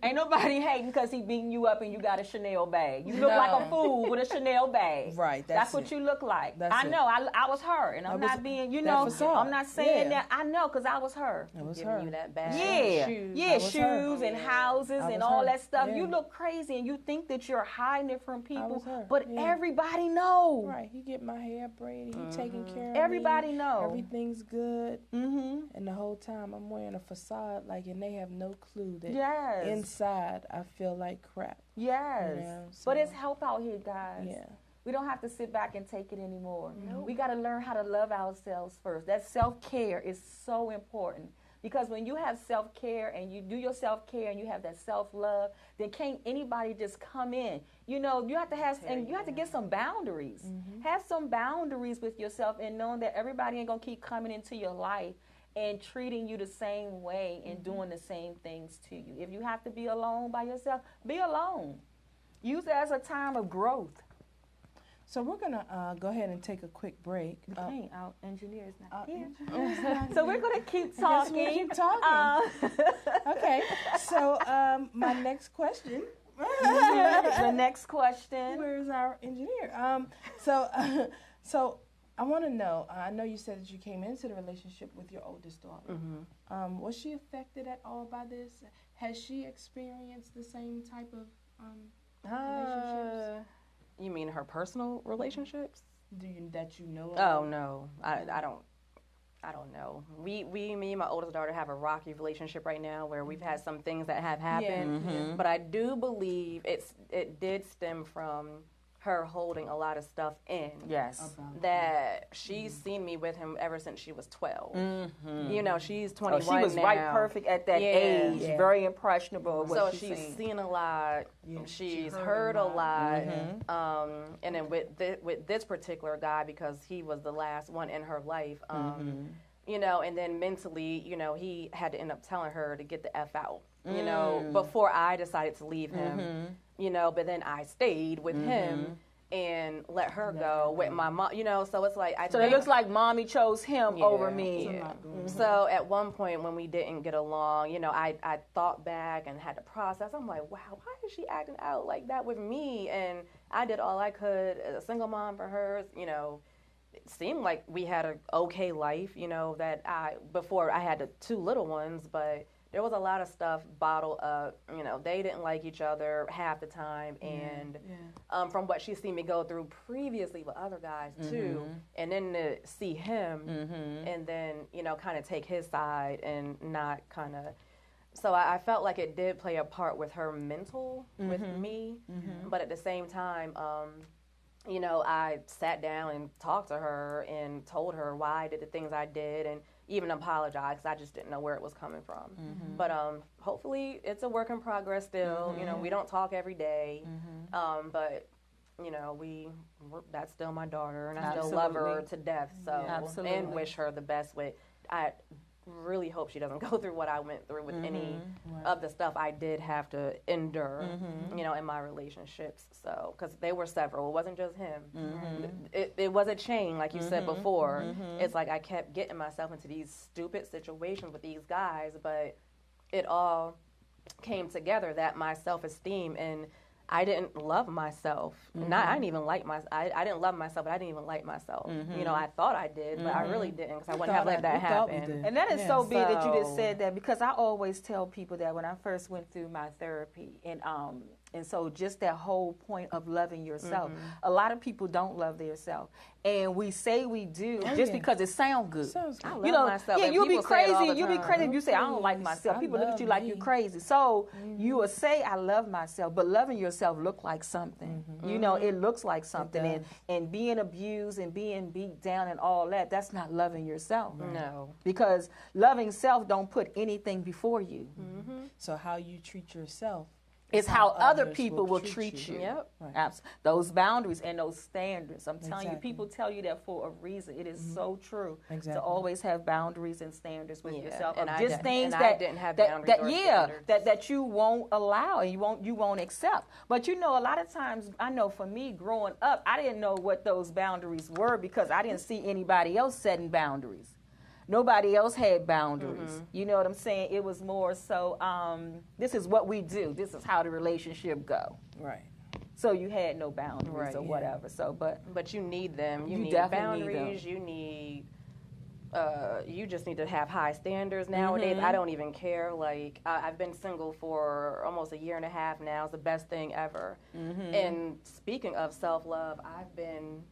Ain't nobody hating because he beating you up and you got a Chanel bag. You look like a fool with a Chanel bag. That's what you look like. I know. I was her, and I'm not being, you know, I'm not saying that. I know because I was her. It was her. You that bag. Shoes and houses and all that stuff. You look crazy and you think that you're hiding it from people, but everybody know. Right. He get my hair braided. He taking care of everybody me. Know. Everything's good. And the whole time I'm wearing a facade, and they have no clue that. Inside, I feel like crap. But it's help out here, guys. We don't have to sit back and take it anymore. We got to learn how to love ourselves first. That self-care is so important. Because when you have self-care and you do your self-care and you have that self-love, then can't anybody just come in. You know, you have to have, and you have to get some boundaries. Have some boundaries with yourself and knowing that everybody ain't going to keep coming into your life and treating you the same way and doing the same things to you. If you have to be alone by yourself, be alone. Use it as a time of growth. So we're going to go ahead and take a quick break. Our engineer is not here. So we're going to keep talking. We'll keep talking. Okay. So my next question. The next question. Where's our engineer? So I want to know, I know you said that you came into the relationship with your oldest daughter. Was she affected at all by this? Has she experienced the same type of relationships? You mean her personal relationships? That you know of? Oh no, I don't know. Me and my oldest daughter have a rocky relationship right now where we've had some things that have happened, but I do believe it did stem from her holding a lot of stuff in. Yes. That she's seen me with him ever since she was 12. You know, she's 21 she was now. right perfect at that age. Very impressionable. So she's seen a lot. She's heard a lot. And then with this particular guy, because he was the last one in her life, you know, and then mentally, you know, he had to end up telling her to get the F out, you know, before I decided to leave him, you know, but then I stayed with him and let her go with my mom, you know, so it's like, So it looks like mommy chose him over me. So at one point when we didn't get along, you know, I thought back and had to process. I'm like, wow, why is she acting out like that with me? And I did all I could as a single mom for her, you know. It seemed like we had an okay life, you know, before I had the 2 little ones, but there was a lot of stuff bottled up. You know, they didn't like each other half the time, and from what she's seen me go through previously with other guys too, and then to see him, and then, you know, kind of take his side and not kind of. So I felt like it did play a part with her mental, with me, but at the same time, you know, I sat down and talked to her and told her why I did the things I did and even apologized because I just didn't know where it was coming from. But hopefully it's a work in progress still. You know, we don't talk every day, but, you know, that's still my daughter and I still love her to death. So and wish her the best with. I really hope she doesn't go through what I went through with any of the stuff I did have to endure, you know, in my relationships. So, because they were several, it wasn't just him. It was a chain, like you said before. It's like I kept getting myself into these stupid situations with these guys, but it all came together that my self-esteem and I didn't love myself. I didn't even like I didn't love myself, but I didn't even like myself. You know, I thought I did, but I really didn't because I wouldn't have let that happen. And that is so big that you just said that because I always tell people that when I first went through my therapy and so just that whole point of loving yourself, a lot of people don't love themselves. And we say we do just because it sounds good. I love myself. Yeah, and you'll be people say it all crazy. the You'll be time. crazy if you say, I don't like myself. People look at you like you're crazy. So you will say, I love myself, but loving yourself look like something. You know, it looks like something. And being abused and being beat down and all that, that's not loving yourself. No. Because loving self don't put anything before you. So how you treat yourself It's how other people will treat you. Yep. Those boundaries and those standards. I'm telling you, people tell you that for a reason. It is so true to always have boundaries and standards with yourself. And just things I that didn't have boundaries or standards. that you won't allow and you won't accept. But you know, a lot of times, I know for me growing up, I didn't know what those boundaries were because I didn't see anybody else setting boundaries. Nobody else had boundaries. You know what I'm saying? It was more so, this is what we do. This is how the relationship go. Right. So you had no boundaries or whatever. So, but you need them. You need boundaries. You need. You just need to have high standards nowadays. I don't even care. Like I've been single for almost 1.5 years now. It's the best thing ever. And speaking of self-love, I've been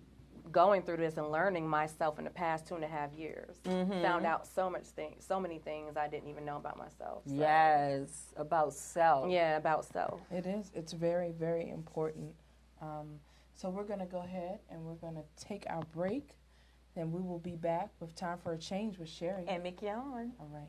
going through this and learning myself in the past 2.5 years. Found out so many things I didn't even know about myself. So. Yes, about self. Yeah, about self. It is. It's very, very important. So we're going to go ahead and we're going to take our break. Then we will be back with Time for a Change with Sherry. And Mickey on. All right.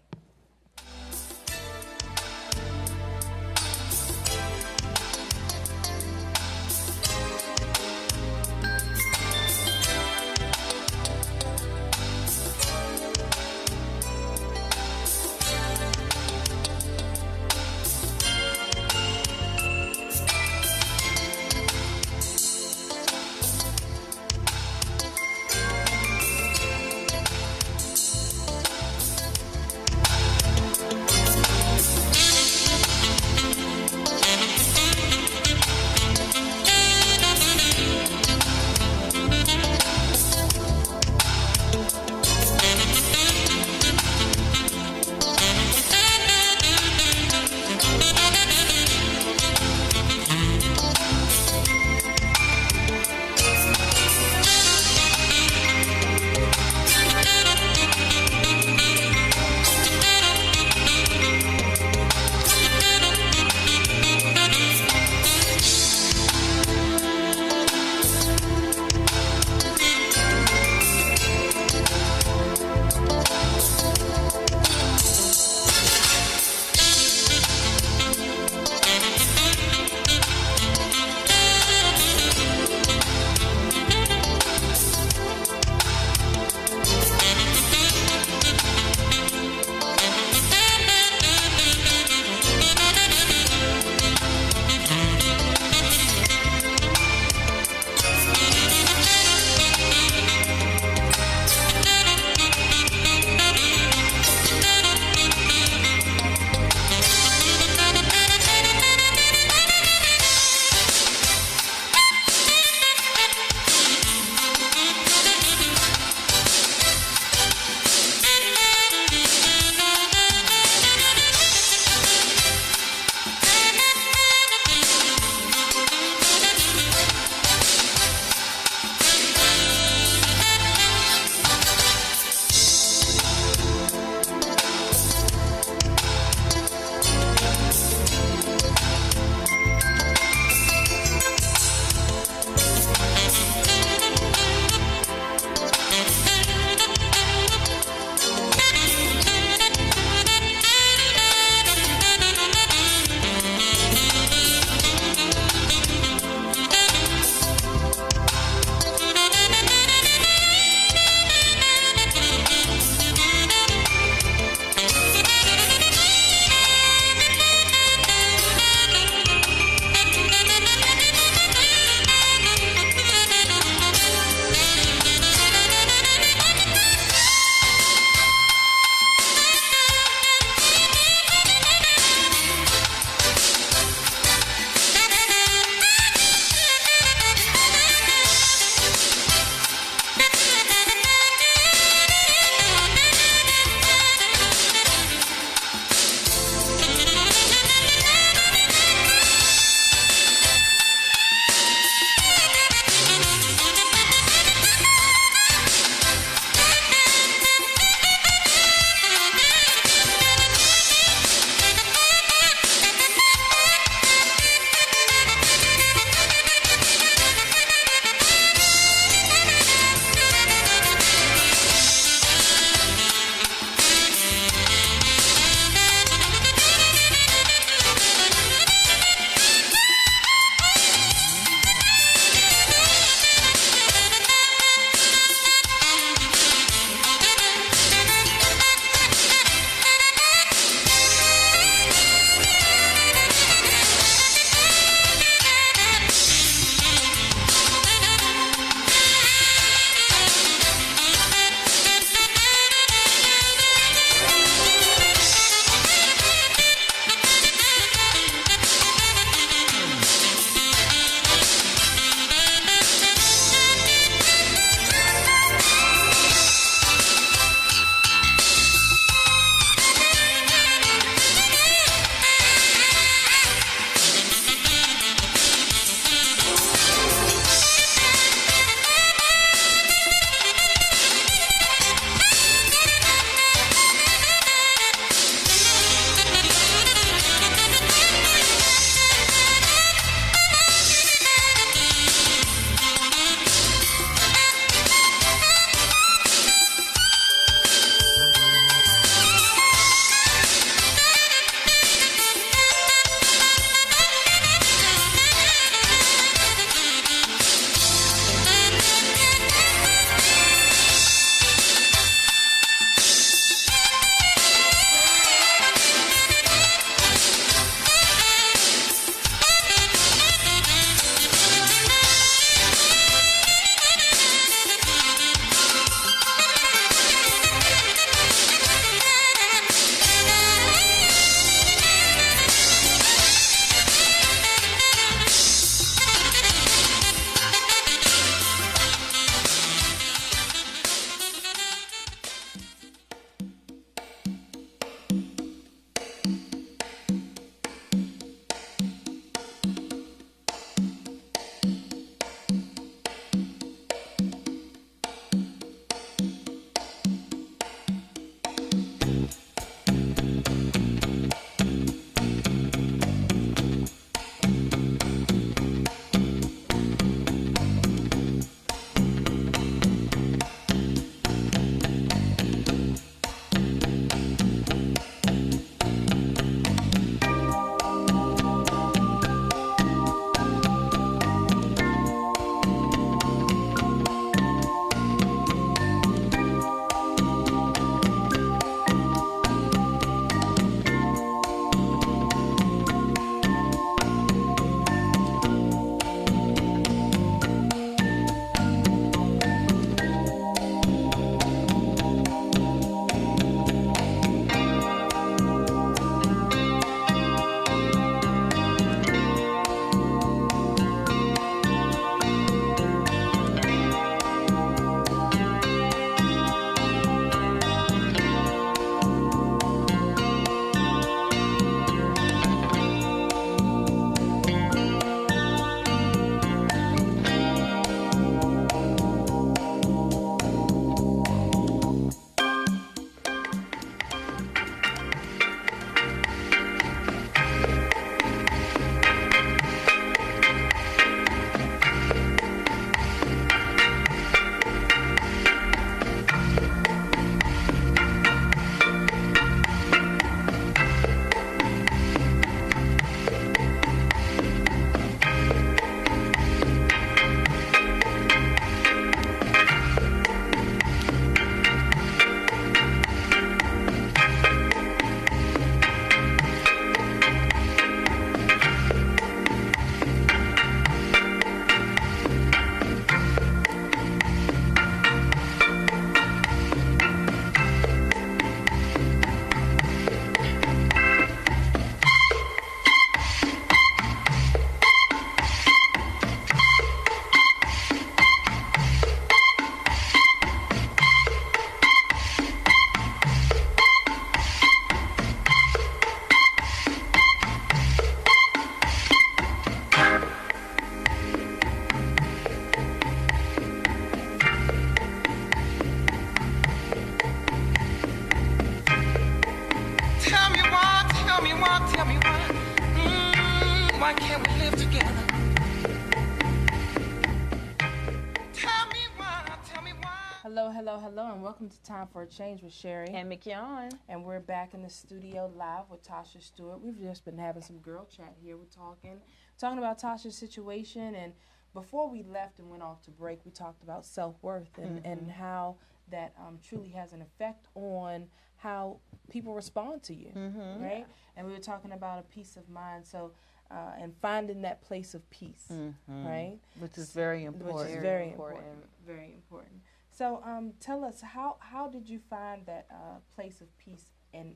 Hello, hello, hello, and welcome to Time for a Change with Sherry. And McKeon. And we're back in the studio live with Tasha Stewart. We've just been having some girl chat here. We're talking about Tasha's situation. And before we left and went off to break, we talked about self-worth and how that truly has an effect on how people respond to you, right? And we were talking about a peace of mind. So, and finding that place of peace, right? Which is very important. Which is very important. Very important. So tell us, how did you find that place of peace? And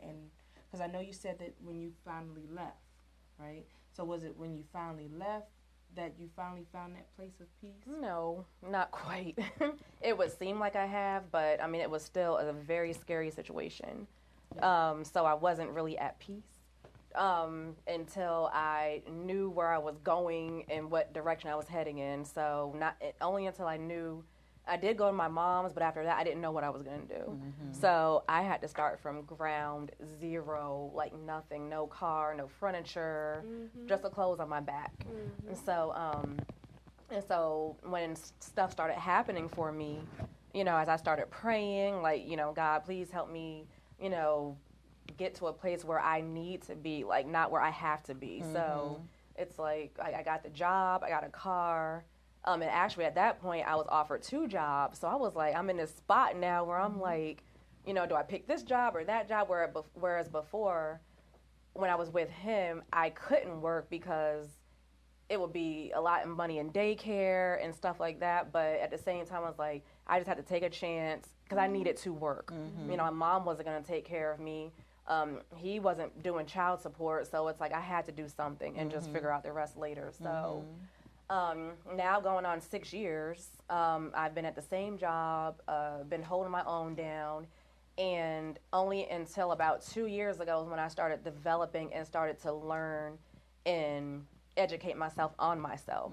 because I know you said that when you finally left, right? So was it when you finally left that you finally found that place of peace? No, not quite. It would seem like I have, but I mean, it was still a very scary situation. So I wasn't really at peace until I knew where I was going and what direction I was heading in. So not only until I knew. I did go to my mom's, but after that, I didn't know what I was going to do. So I had to start from ground zero, like nothing, no car, no furniture, just the clothes on my back. And so when stuff started happening for me, you know, as I started praying, like, you know, God, please help me, you know, get to a place where I need to be, like not where I have to be. So it's like I got the job, I got a car. And actually, at that point, I was offered 2 jobs. So I was like, I'm in this spot now where I'm like, you know, do I pick this job or that job? Whereas before, when I was with him, I couldn't work because it would be a lot of money in daycare and stuff like that. But at the same time, I was like, I just had to take a chance because I needed to work. You know, my mom wasn't going to take care of me. He wasn't doing child support. So it's like I had to do something and just figure out the rest later. So... now going on 6 years, I've been at the same job, been holding my own down, and only until about 2 years ago was when I started developing and started to learn and educate myself on myself.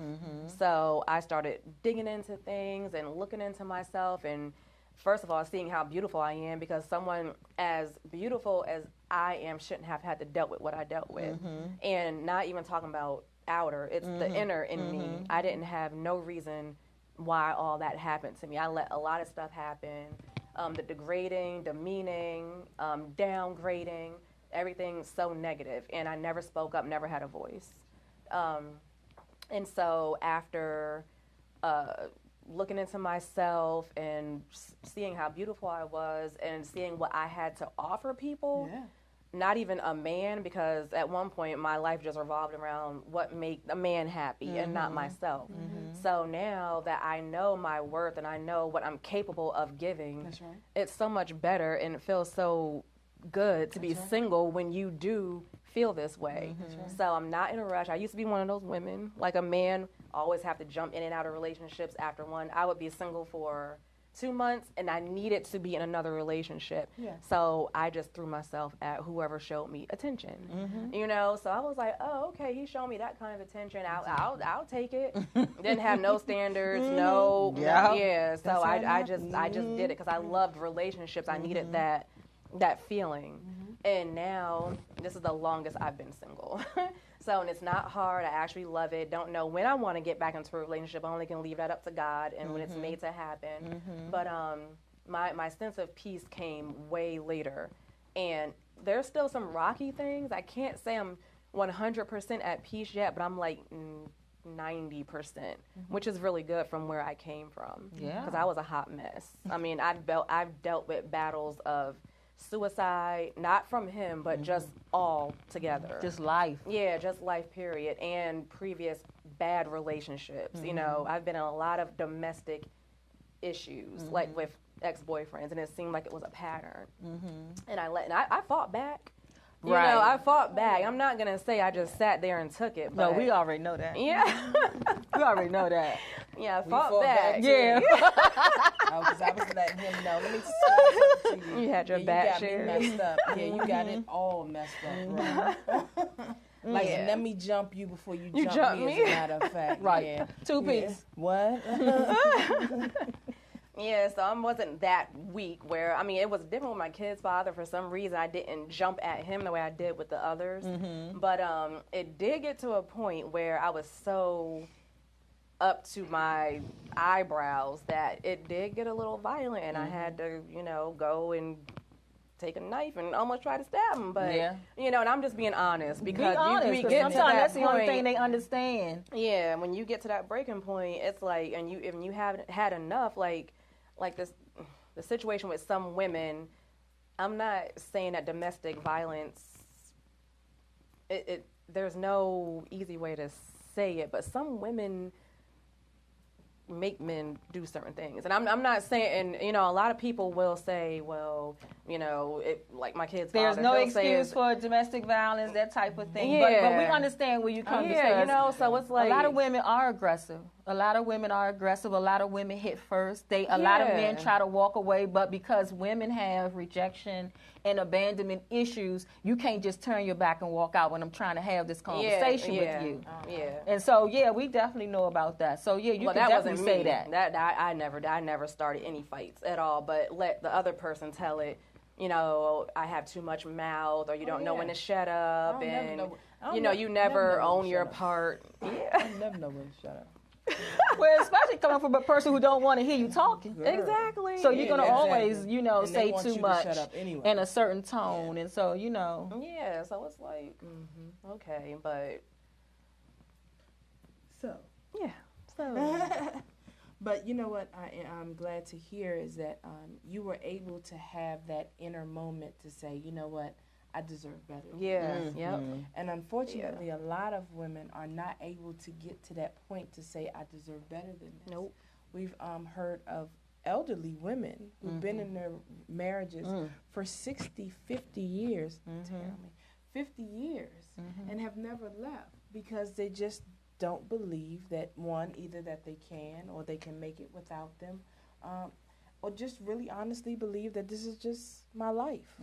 So I started digging into things and looking into myself, and first of all, seeing how beautiful I am, because someone as beautiful as I am shouldn't have had to dealt with what I dealt with. And not even talking about outer, it's the inner in me. I didn't have no reason why all that happened to me. I let a lot of stuff happen. The degrading, demeaning, downgrading, everything so negative. And I never spoke up, never had a voice. And so after looking into myself and seeing how beautiful I was and seeing what I had to offer people, not even a man, because at one point my life just revolved around what made a man happy and not myself. So now that I know my worth and I know what I'm capable of giving, it's so much better, and it feels so good to be single when you do feel this way. So I'm not in a rush. I used to be one of those women, like a man always have to jump in and out of relationships after one. I would be single for 2 months, and I needed to be in another relationship. So I just threw myself at whoever showed me attention. You know, so I was like, oh, okay, he showed me that kind of attention. I'll take it. Didn't have no standards, So I just did it because I loved relationships. I needed that feeling. And now this is the longest I've been single. So, and it's not hard. I actually love it. Don't know when I want to get back into a relationship. I only can leave that up to God and when it's made to happen. But my sense of peace came way later. And there's still some rocky things. I can't say I'm 100% at peace yet, but I'm like 90%, which is really good from where I came from. Because I was a hot mess. I mean, I've dealt with battles of suicide, not from him, but just all together. Just life. Yeah, just life, period. And previous bad relationships. You know, I've been in a lot of domestic issues, like with ex-boyfriends, and it seemed like it was a pattern. And I fought back. You know, I fought back. I'm not going to say I just sat there and took it. But no, we already know that. Yeah. We already know that. Yeah, I fought back. Yeah. Because I was letting him know. Let me explain something to you. You had your back shared. You got me messed up. Yeah, you got it all messed up. Right? And let me jump you before you jump me, as a matter of fact. Right. 2 piece. What? Yeah, so I wasn't that weak where, I mean, it was different with my kid's father. For some reason, I didn't jump at him the way I did with the others. But it did get to a point where I was so up to my eyebrows that it did get a little violent, and I had to, go and take a knife and almost try to stab him. But, and I'm just being honest, because we get sometimes to that that's the only point- thing they understand. Yeah, when you get to that breaking point, it's like, and if you haven't had enough, like this, the situation with some women, I'm not saying that domestic violence, there's no easy way to say it, but some women make men do certain things. And I'm not saying, and a lot of people will say, well, like my kid's There's father, no he'll say excuse for domestic violence, that type of thing. Yeah. But we understand where you come because so it's like a lot of women are aggressive. A lot of women are aggressive. A lot of women hit first. A lot of men try to walk away, but because women have rejection and abandonment issues, you can't just turn your back and walk out when I'm trying to have this conversation with you. And so, we definitely know about that. So, you can definitely say that. I never started any fights at all, but let the other person tell it. I have too much mouth, or you don't know when to shut up, and you never own your part. I never know when to shut up. Well, especially coming from a person who don't want to hear you talking. Exactly. So you're going to always, And say want too you to much shut up anyway. in a certain tone. And so, Yeah, so it's like, okay, but. So. Yeah, so. But you know what I'm glad to hear is that you were able to have that inner moment to say, you know what, I deserve better. Yeah, yep. And unfortunately, a lot of women are not able to get to that point to say, I deserve better than this. Nope. We've heard of elderly women who've been in their marriages for 60, 50 years, 50 years, and have never left because they just don't believe that, one, either that they can or they can make it without them, or just really honestly believe that this is just my life.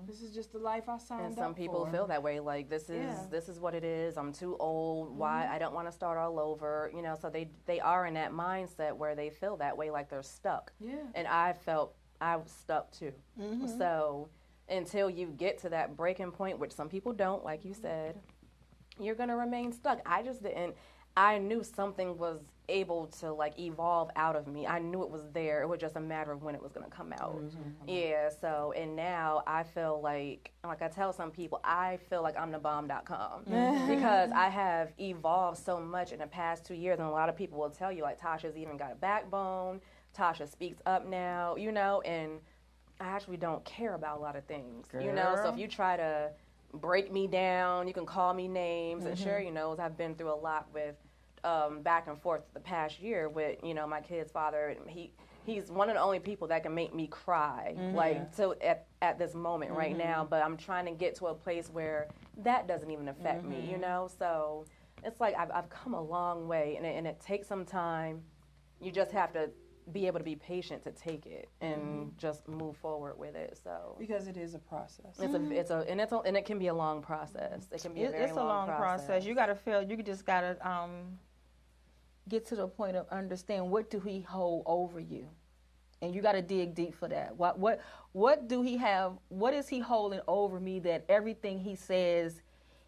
This is just the life I signed up for. And some people feel that way, like this is what it is. I'm too old. Why? I don't want to start all over. So they are in that mindset where they feel that way, like they're stuck. Yeah. And I was stuck too. So until you get to that breaking point, which some people don't, like you said, you're gonna remain stuck. I just didn't. I knew something was able to evolve out of me. I knew it was there. It was just a matter of when it was going to come out. Yeah. So, and now I feel like I tell some people, I feel like I'm the bomb.com because I have evolved so much in the past 2 years. And a lot of people will tell you, Tasha's even got a backbone. Tasha speaks up now, and I actually don't care about a lot of things, So if you try to break me down, you can call me names, and Sherry knows I've been through a lot with back and forth the past year with my kid's father. He's one of the only people that can make me cry at this moment right now, but I'm trying to get to a place where that doesn't even affect me, so it's like I've come a long way, and it takes some time. You just have to be able to be patient to take it and just move forward with it. So because it is a process. And it can be a long process. It can be a very long process. You gotta feel. You just gotta get to the point of understand what do he hold over you, and you gotta dig deep for that. What do he have? What is he holding over me that everything he says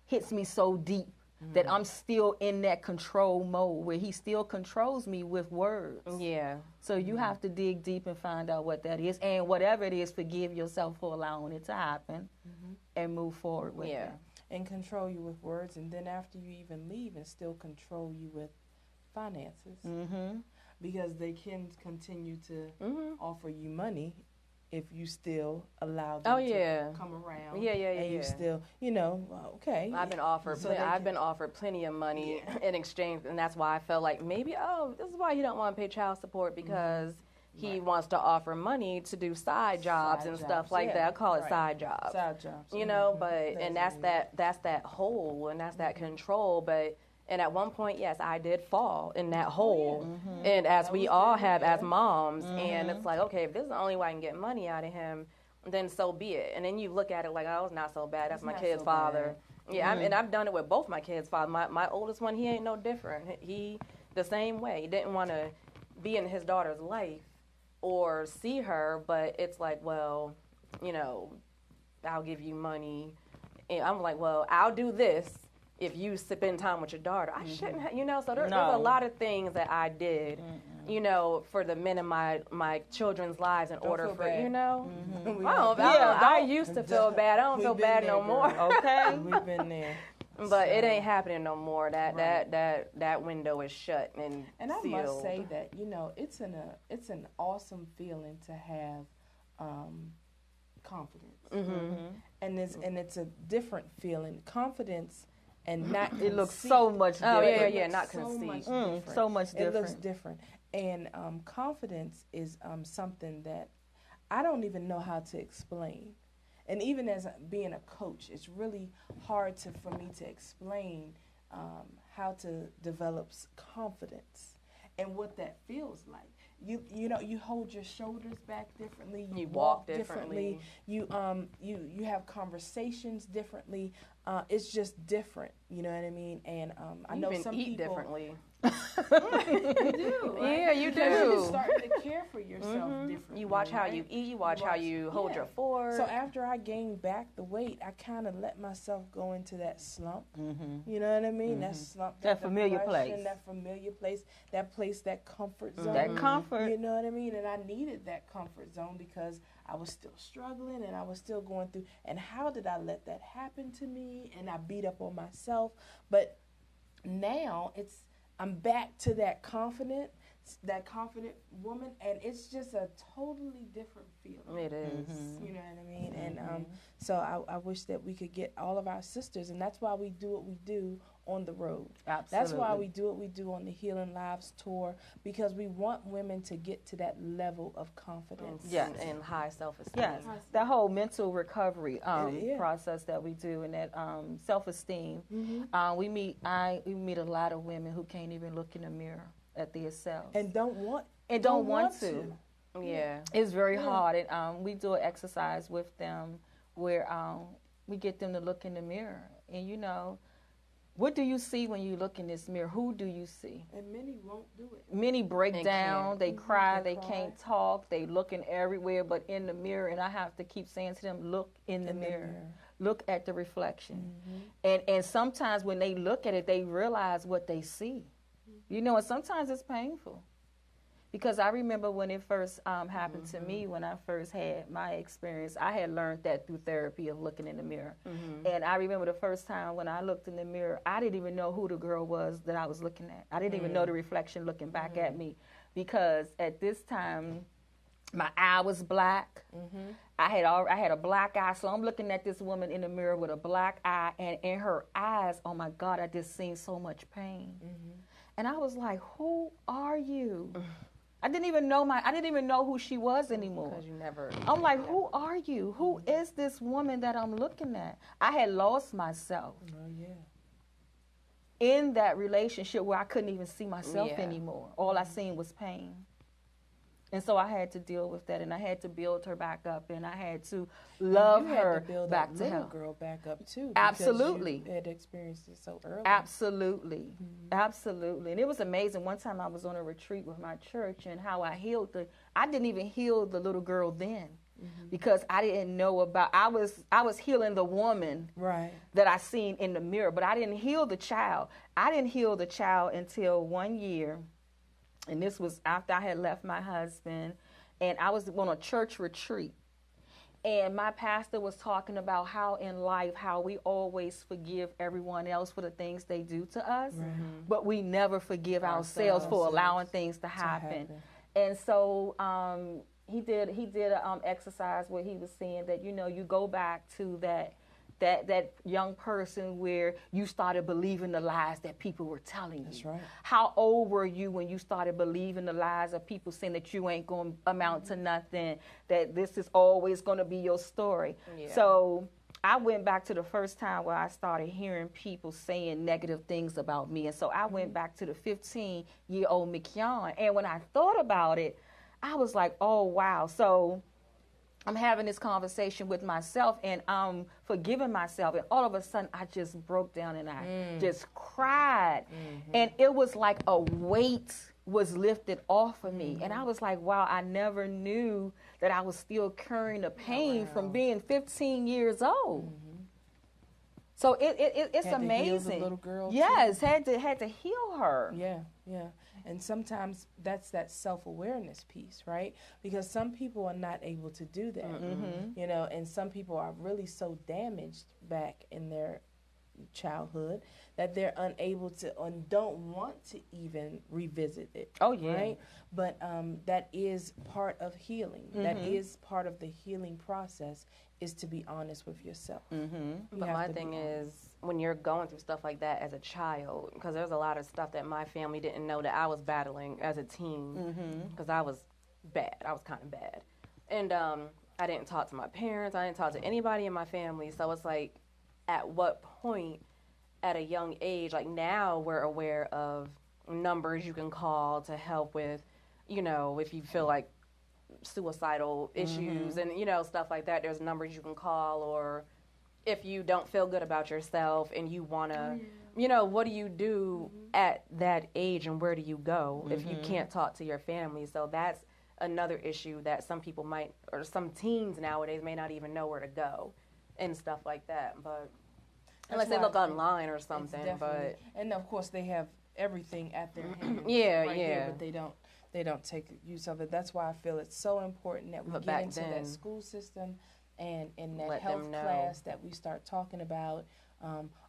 hits me so deep? That I'm still in that control mode where he still controls me with words. Yeah. So you have to dig deep and find out what that is. And whatever it is, forgive yourself for allowing it to happen and move forward with it. And control you with words. And then after you even leave, and still control you with finances. Because they can continue to offer you money if you still allow them to come around. And you still, okay. I've been offered plenty of money in exchange, and that's why I felt like maybe, this is why he don't want to pay child support, because he wants to offer money to do side jobs and stuff like that. I call it side jobs. Side jobs. But and that's that hole, and that's that control, but. And at one point, yes, I did fall in that hole. And as we all have as moms, and it's like, okay, if this is the only way I can get money out of him, then so be it. And then you look at it like, oh, it's not so bad. That's my kid's father. Yeah, and I've done it with both my kids' father. My oldest one, he ain't no different. He the same way. He didn't want to be in his daughter's life or see her, but it's like, well, I'll give you money. And I'm like, well, I'll do this if you spend time with your daughter, I shouldn't have, so there's No. a lot of things that I did, for the men in my children's lives in order feel for, bad. I used to feel bad. I don't feel bad no more. Okay. We've been there. But it ain't happening no more. That window is shut and I sealed. must say that it's an awesome feeling to have confidence, and it's a different feeling. Confidence and not It looks conceit. so much different. Oh yeah, It not looks conceit. So much It looks different. different, and confidence is something that I don't even know how to explain. And even as being a coach, it's really hard for me to explain how to develop confidence and what that feels like. You hold your shoulders back differently. You walk differently. You have conversations differently. It's just different. You know what I mean? And I know even some eat people differently. You do. Right? Yeah, you Because you're do. starting to care for yourself differently. You watch how right? you eat. You watch how you hold your fork. So after I gained back the weight, I kind of let myself go into that slump. You know what I mean? That slump, That familiar depression, place. that familiar place, that comfort zone. That comfort. You know what I mean? And I needed that comfort zone because I was still struggling and I was still going through. And how did I let that happen to me? And I beat up on myself. But now I'm back to that confident woman, and it's just a totally different feeling. It is. You know what I mean? And so I wish that we could get all of our sisters, and that's why we do what we do on the road. Absolutely. That's why we do what we do on the Healing Lives tour, because we want women to get to that level of confidence. Yes. And high self-esteem. Yes, that whole mental recovery Yeah. process that we do, and that self-esteem. We meet a lot of women who can't even look in the mirror at themselves And don't want to. Yeah. It's very hard. And we do an exercise with them where we get them to look in the mirror, and what do you see when you look in this mirror? Who do you see? And many won't do it. Many break They down, can't. they cry, they they cry. can't talk, they looking everywhere but in the mirror, and I have to keep saying to them, look in the mirror. Look at the reflection. And sometimes when they look at it, they realize what they see. And sometimes it's painful. Because I remember when it first happened to me, when I first had my experience, I had learned that through therapy of looking in the mirror. And I remember the first time when I looked in the mirror, I didn't even know who the girl was that I was looking at. I didn't even know the reflection looking back at me. Because at this time, my eye was black. I had a black eye, so I'm looking at this woman in the mirror with a black eye, and in her eyes, oh my God, I just seen so much pain. And I was like, who are you? I didn't even know who she was anymore. Because you never. I'm like, who are you? Who is this woman that I'm looking at? I had lost myself in that relationship where I couldn't even see myself anymore. All I seen was pain. And so I had to deal with that, and I had to build her back up, and I had to love her back to that little health. girl back up too. Absolutely. Because you had experienced it so early. Absolutely. Absolutely. And it was amazing. One time I was on a retreat with my church, and how I didn't even heal the little girl then. Because I didn't know I was healing the woman that I seen in the mirror, but I didn't heal the child. I didn't heal the child until 1 year. And this was after I had left my husband, and I was on a church retreat. And my pastor was talking about how in life, how we always forgive everyone else for the things they do to us, but we never forgive ourselves for allowing things to happen. And so he did an exercise where he was saying that, you go back to that young person where you started believing the lies that people were telling you. That's right. How old were you when you started believing the lies of people saying that you ain't going to amount to nothing, that this is always going to be your story? Yeah. So I went back to the first time where I started hearing people saying negative things about me. And so I went back to the 15-year-old McKeon. And when I thought about it, I was like, oh, wow. So I'm having this conversation with myself, and I'm forgiving myself, and all of a sudden I just broke down and I just cried. And it was like a weight was lifted off of me. And I was like, wow, I never knew that I was still carrying the pain from being 15 years old. So it's Had to heal the amazing. little girl, yes, had to heal her. Yeah, yeah. And sometimes that's that self-awareness piece, right? Because some people are not able to do that, you know, and some people are really so damaged back in their childhood that they're unable to and don't want to even revisit it. Oh, yeah. Right? But that is part of healing. That is part of the healing process, is to be honest with yourself. But my thing is, when you're going through stuff like that as a child, because there's a lot of stuff that my family didn't know that I was battling as a teen, because I was bad. I was kind of bad. And I didn't talk to my parents. I didn't talk to anybody in my family. So it's like, at what point at a young age, like now we're aware of numbers you can call to help with, you know, if you feel like suicidal issues and, you know, stuff like that. There's numbers you can call, or if you don't feel good about yourself and you want to, you know, what do you do at that age and where do you go if you can't talk to your family? So that's another issue that some people might, or some teens nowadays may not even know where to go and stuff like that. But unless they look online or something. But and of course they have everything at their hands. But they don't take use of it. That's why I feel it's so important that we get into that school system and in that health class that we start talking about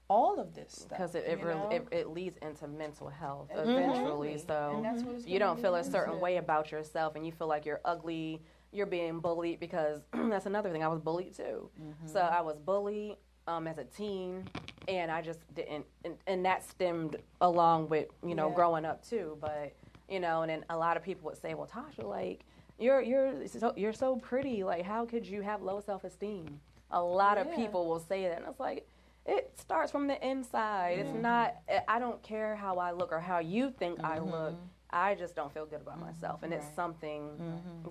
all of this stuff. Because it leads into mental health eventually. So you don't feel a certain way about yourself and you feel like you're ugly, you're being bullied, because that's another thing. I was bullied too. So I was bullied as a teen, and I just didn't, and that stemmed along with, you know, growing up too. But, you know, and then a lot of people would say, well, Tasha, like, you're so pretty. Like, how could you have low self-esteem? A lot of people will say that, and it's like, it starts from the inside. It's not, I don't care how I look or how you think I look. I just don't feel good about myself, and it's something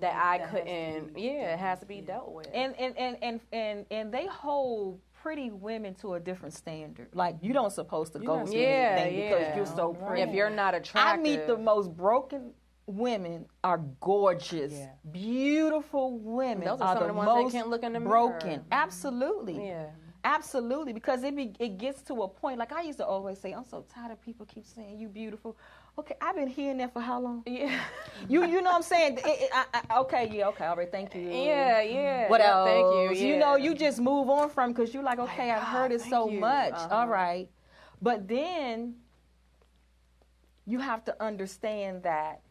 that I couldn't. It has to be dealt with. And they hold pretty women to a different standard. Like, you don't supposed to go to anything because you're so pretty. If you're not attractive, I meet the most broken women are gorgeous, beautiful women. Those are some of the ones that can't look in the broken. mirror. Absolutely. Yeah. Absolutely, because it gets to a point, like I used to always say, I'm so tired of people keep saying you beautiful. Okay, I've been hearing that for how long? Yeah. You know what I'm saying? Okay, all right, thank you. Yeah. What else? Thank you. Yeah. You know, you just move on from, because you're like, okay, I've heard it so much. All right. But then you have to understand that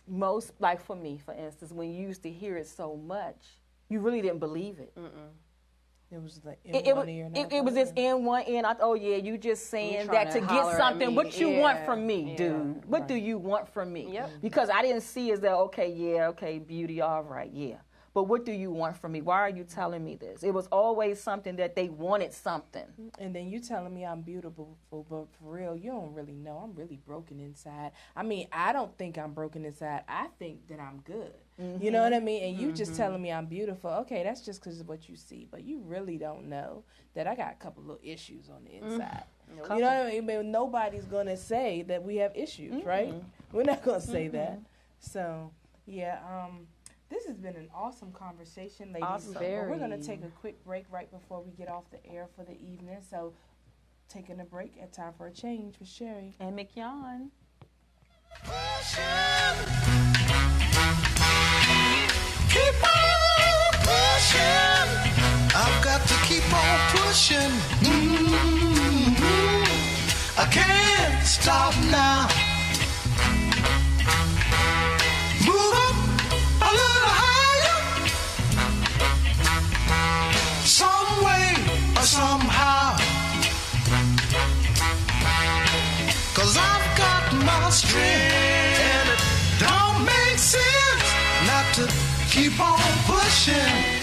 most, like for me, for instance, when you used to hear it so much, you really didn't believe it. It was like in one ear. It was just in one ear. You just saying that to get something. What you want from me, dude? What do you want from me? Yep. Because I didn't see as that, okay, beauty, all right, yeah. But what do you want from me? Why are you telling me this? It was always something that they wanted something. And then you telling me I'm beautiful, but for real, you don't really know. I'm really broken inside. I mean, I don't think I'm broken inside. I think that I'm good. You know what I mean? And you just telling me I'm beautiful. Okay, that's just because of what you see. But you really don't know that I got a couple little issues on the inside. You know what I mean? But nobody's going to say that we have issues, right? We're not going to say that. So, yeah, this has been an awesome conversation, ladies. Awesome. We're going to take a quick break right before we get off the air for the evening. So, taking a break at Time for a Change with Sherry and McYon. Keep on pushing. I've got to keep on pushing. I can't stop now. Move up a little higher. Some way or somehow. 'Cause I've got my strength. And it don't make sense not to keep on pushing.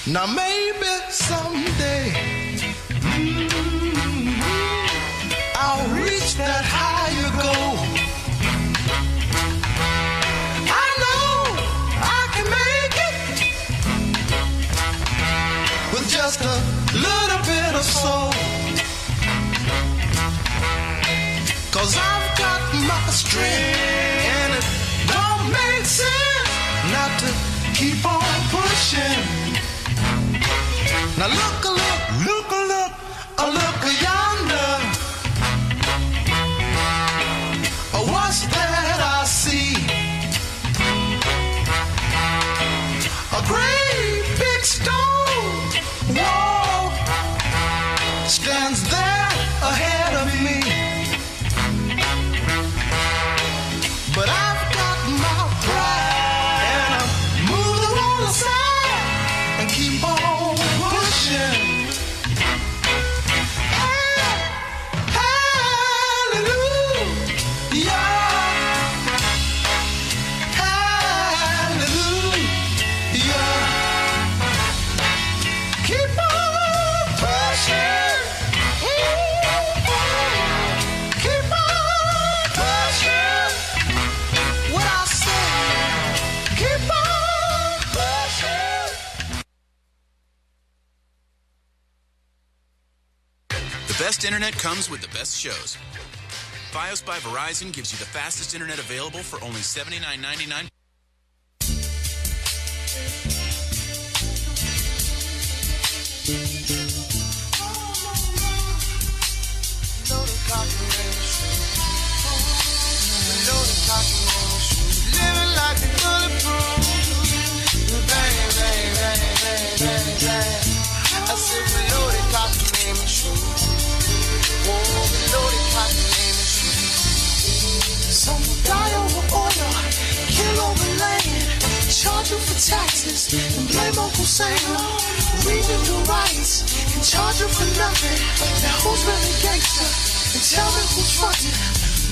Now maybe someday I'll reach that higher goal. I know I can make it. best internet comes with the best shows. Fios by Verizon gives you the fastest internet available for only $79.99. Living like a bulletproof. Bang, bang, bang, bang, bang, bang. I said, reloaded, cotton name and shoe. Oh, reloaded, cotton name and shoe. Some die over oil, kill over land, charge you for taxes, and blame Uncle Sam. Reading the rights, and charge you for nothing. Now who's really gangster? And tell me who's frontin'.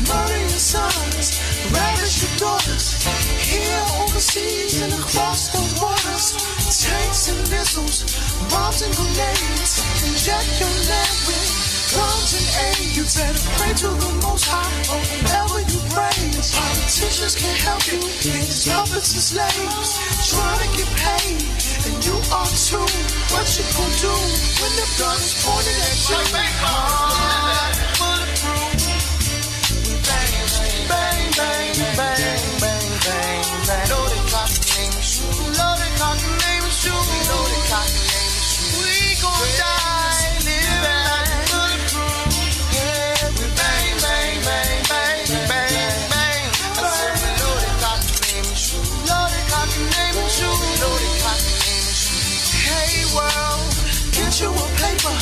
Murder your sons, ravish your daughters. Here, overseas, and across those waters. Tanks and missiles, bombs and grenades. Inject your land with guns and aid. You better pray to the Most High, or whenever you pray. Politicians can't help you, these puppets and slaves. Trying to get paid, and you are too. What you gonna do when the gun is pointed at you? Bulletproof. Bang, bang, bang, bang, bang, bang. Loaded cotton name and shoe. Loaded cotton name and shoe. Loaded cotton name and shoe. We gon' die, live like bulletproof. Yeah, we bang, bang, bang, bang, bang, bang. I said we loaded cotton name and shoe. Loaded cotton name and shoe. Loaded cotton name and shoe. Hey world, get you a paper.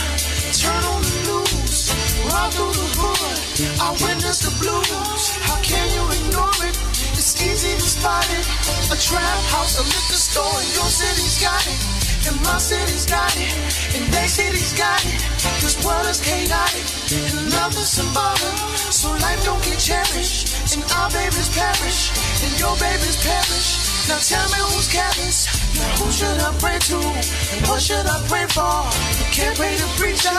Turn on the news. Ride through the hood. I witness the blues. How can you ignore it? It's easy to spot it. A trap house, a liquor store, and your city's got it. And my city's got it. And their city's got it. This world is chaotic. And love is symbolic. So life don't get cherished. And our babies perish. And your babies perish. Now tell me who's careless. Now who should I pray to? And what should I pray for? You can't pray the preacher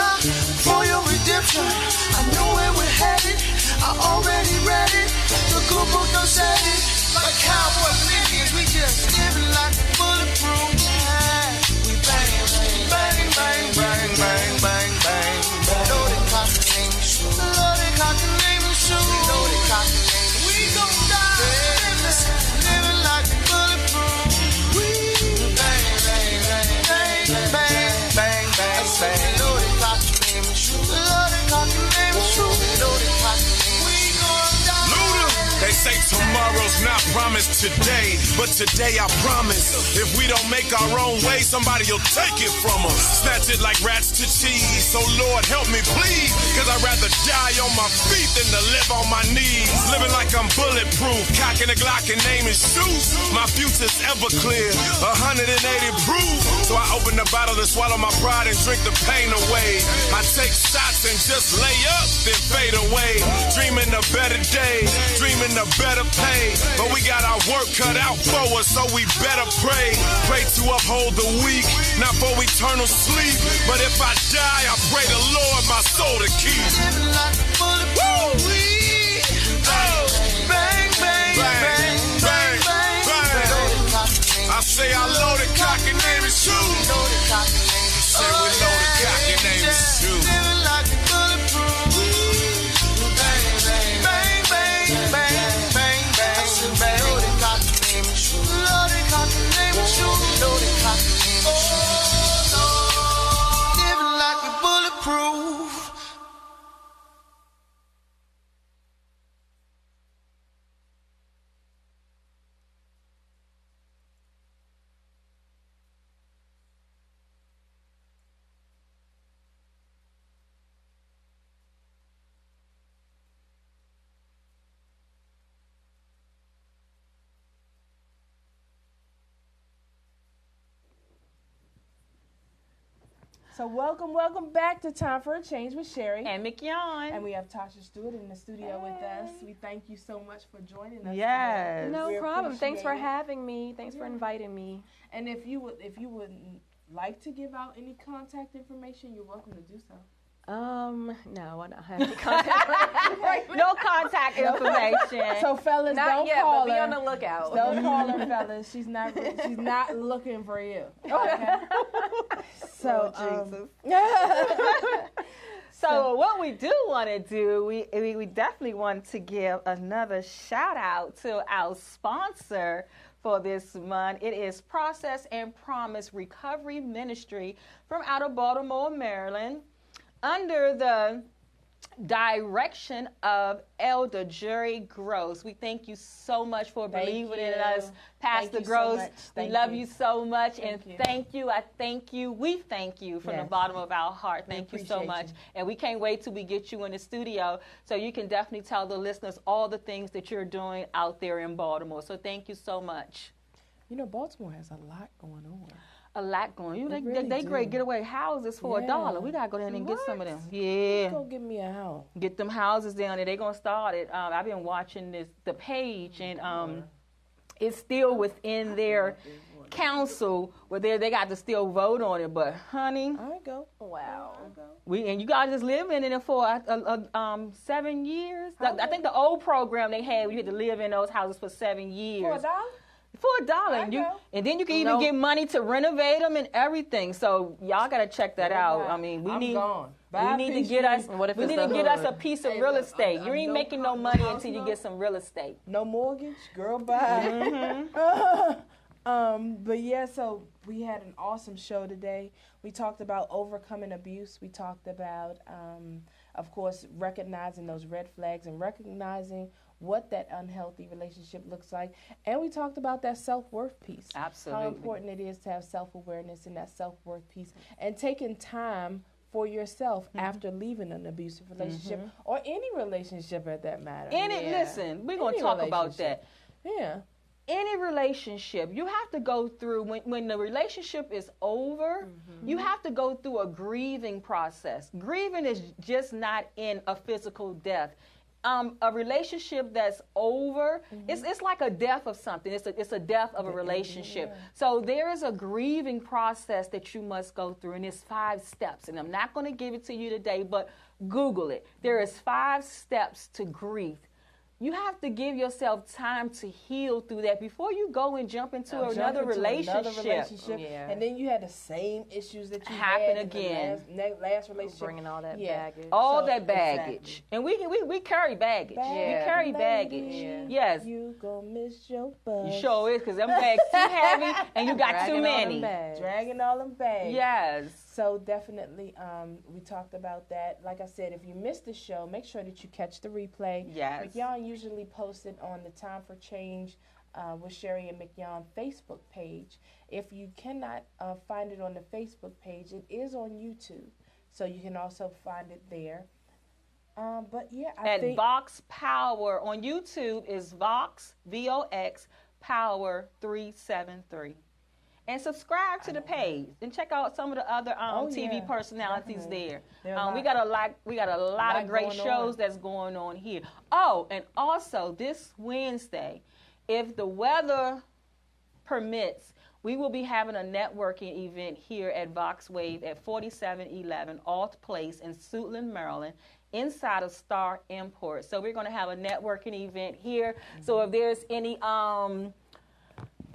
for your redemption. I know where we're headed. I already read it. The good book done said it. Like cowboys and Indians, we just living like bulletproof. We bang, bang, bang, bang, bang, bang, bang. Loaded cotton name and shoe. Loaded cotton name and shoe. Loaded cotton name and shoe. We gon' die. Living like bulletproof. We bang, bang, bang, bang, bang, bang, bang, bang. Loaded cotton name and shoe. Loaded cotton name and shoe. Loaded cotton name. They say tomorrow's not promised today, but today I promise. If we don't make our own way, somebody'll take it from us. Snatch it like rats to cheese. So Lord help me please, cause I'd rather die on my feet than to live on my knees. Living like I'm bulletproof, cocking a Glock and aiming shoes. My future's ever clear, 180 proof. So I open the bottle to swallow my pride and drink the pain away. I take shots and just lay up, then fade away. Dreaming a better day, dreaming a better pay, but we got our work cut out for us, so we better pray. Pray to uphold the weak, not for eternal sleep. But if I die, I pray the Lord my soul to keep. Living like a bulletproof. Oh, bang, bang, bang, bang, bang, bang. I say I loaded cock and name and shoe. Say we loaded cock and name and shoe. Living like a bulletproof. Bang, bang, bang, bang, bang. Loaded cotton name and shoe. Loaded cotton name and shoe. Loaded cotton name and shoe. Living like a bulletproof. So welcome back to Time for a Change with Sherry and McYon. And we have Tasha Stewart in the studio with us. We thank you so much for joining us. Yes. Today. No We problem. Thanks for appreciate it. having me. Thanks for inviting me. And if you would like to give out any contact information, you're welcome to do so. No, I don't have any contact. No contact information. So fellas, Not don't yet, call but her. be on the lookout. Don't call her, fellas. She's not looking for you. Okay. So So what we do want to do, we definitely want to give another shout out to our sponsor for this month. It is Process and Promise Recovery Ministry from out of Baltimore, Maryland, under the direction of Elder Jerry Gross. We thank you so much for believing in us, Pastor Gross. We love you so much, and thank you. I thank you. We thank you from the bottom of our heart. Thank you so much. And we can't wait till we get you in the studio so you can definitely tell the listeners all the things that you're doing out there in Baltimore. So thank you so much. You know, Baltimore has a lot going on. A lot going on. They great getaway houses for $1. We gotta go down and get some of them. Yeah. Go get me a house. Get them houses down there. They gonna start it. I've been watching the page, and it's still within their council where they got to still vote on it. But honey, I go. Wow. And you guys just live in it for 7 years. I think the old program they had, you had to live in those houses for 7 years. For $1? For $1, and then you can even get money to renovate them and everything. So y'all gotta check that out. I mean, we need to get us a piece of real estate. You ain't making no money until you get some real estate. No mortgage, girl, bye. But yeah, so we had an awesome show today. We talked about overcoming abuse. We talked about, of course, recognizing those red flags and recognizing what that unhealthy relationship looks like. And we talked about that self-worth piece. Absolutely. How important it is to have self-awareness and that self-worth piece. And taking time for yourself after leaving an abusive relationship or any relationship at that matter. Listen, we're going to talk about that. Yeah. Any relationship, you have to go through, when the relationship is over, you have to go through a grieving process. Grieving is just not in a physical death. A relationship that's over, it's like a death of something. It's a death of a relationship. So there is a grieving process that you must go through, and it's 5 steps. And I'm not going to give it to you today, but Google it. There is 5 steps to grief. You have to give yourself time to heal through that before you go and jump into another relationship. And then you had the same issues that you happen had again. In the last relationship. Bringing all that baggage. All that baggage. And we carry baggage. We carry baggage. Yes. You gonna miss your bus. You sure is, because them bags too heavy and you got too many. Dragging all them bags. Yes. So definitely, we talked about that. Like I said, if you missed the show, make sure that you catch the replay. Yes. McYown usually posted on the Time for Change with Sherry and McYown Facebook page. If you cannot find it on the Facebook page, it is on YouTube, so you can also find it there. But yeah, I think Vox Power on YouTube is Vox VOX Power 373. And subscribe to the page and check out some of the other TV personalities there. We got a lot of great shows that's going on here. Oh, and also this Wednesday, if the weather permits, we will be having a networking event here at Vox Wave at 4711 Alt Place in Suitland, Maryland, inside of Star Import. So we're going to have a networking event here. So if there's any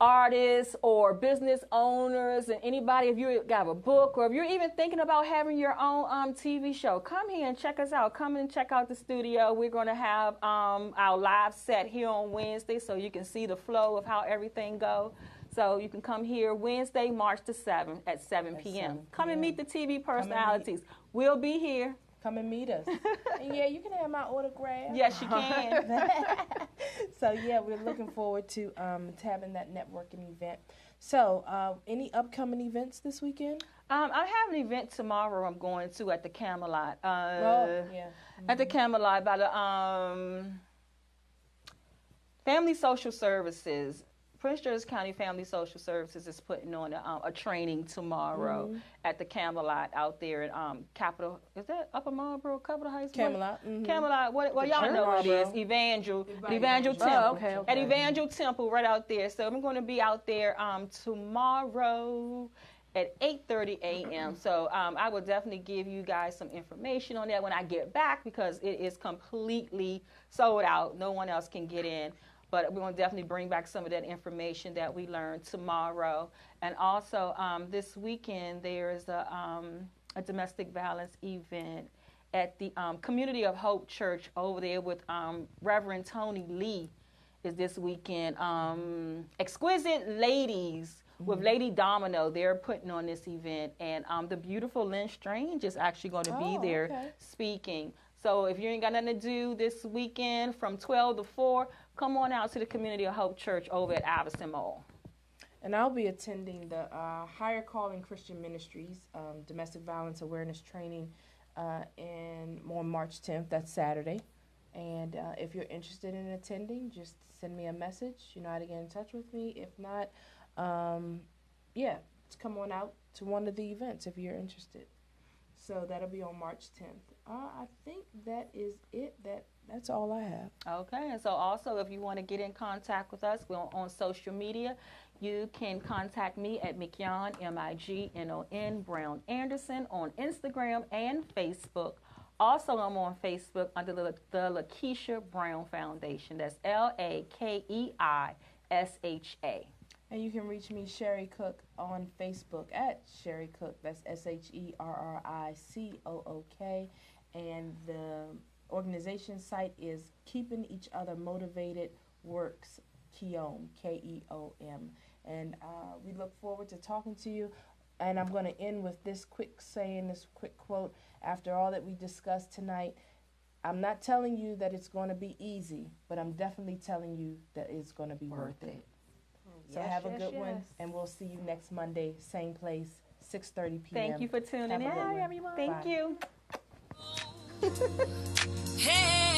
artists or business owners and anybody, if you got a book or if you're even thinking about having your own TV show, come here and check us out. Come and check out the studio. We're going to have our live set here on Wednesday so you can see the flow of how everything goes. So you can come here Wednesday, March the 7th at 7 p.m. Come and meet the TV personalities. We'll be here. Come and meet us. And yeah, you can have my autograph. Yes, you can. So yeah, we're looking forward to having that networking event. So any upcoming events this weekend? I have an event tomorrow I'm going to at the Camelot. At the Camelot by the Family Social Services. Prince George's County Family Social Services is putting on a training tomorrow at the Camelot out there at Capitol. Is that Upper Marlboro, Capitol High School? Camelot. Camelot. Well, y'all know what it is. Evangel Temple. Okay. At Evangel Temple, right out there. So I'm going to be out there tomorrow at 8:30 a.m. So I will definitely give you guys some information on that when I get back because it is completely sold out. No one else can get in. But we're going to definitely bring back some of that information that we learned tomorrow. And also this weekend, there is a domestic violence event at the Community of Hope Church over there with Reverend Tony Lee is this weekend. Exquisite Ladies with Lady Domino, they're putting on this event. And the beautiful Lynn Strange is actually going to be there speaking. So if you ain't got nothing to do this weekend from 12 to 4, come on out to the Community of Hope Church over at Iverson Mall. And I'll be attending the Higher Calling Christian Ministries Domestic Violence Awareness Training on March 10th. That's Saturday. And if you're interested in attending, just send me a message. You know how to get in touch with me. If not, come on out to one of the events if you're interested. So that'll be on March 10th. I think that is it. That's all I have. Okay, and so also if you want to get in contact with us, we're on social media. You can contact me at Mignon, M-I-G-N-O-N, Brown Anderson on Instagram and Facebook. Also, I'm on Facebook under the Lakeisha Brown Foundation. That's Lakeisha. And you can reach me, Sherry Cook, on Facebook at Sherry Cook. That's SherriCook. And the organization site is Keeping Each Other Motivated Works, Keom, Keom. And we look forward to talking to you. And I'm going to end with this quick quote. After all that we discussed tonight, I'm not telling you that it's going to be easy, but I'm definitely telling you that it's going to be worth it. So have a good one, and we'll see you next Monday, same place, 6:30 p.m. Thank you for tuning in, everyone. Thank you. Hey.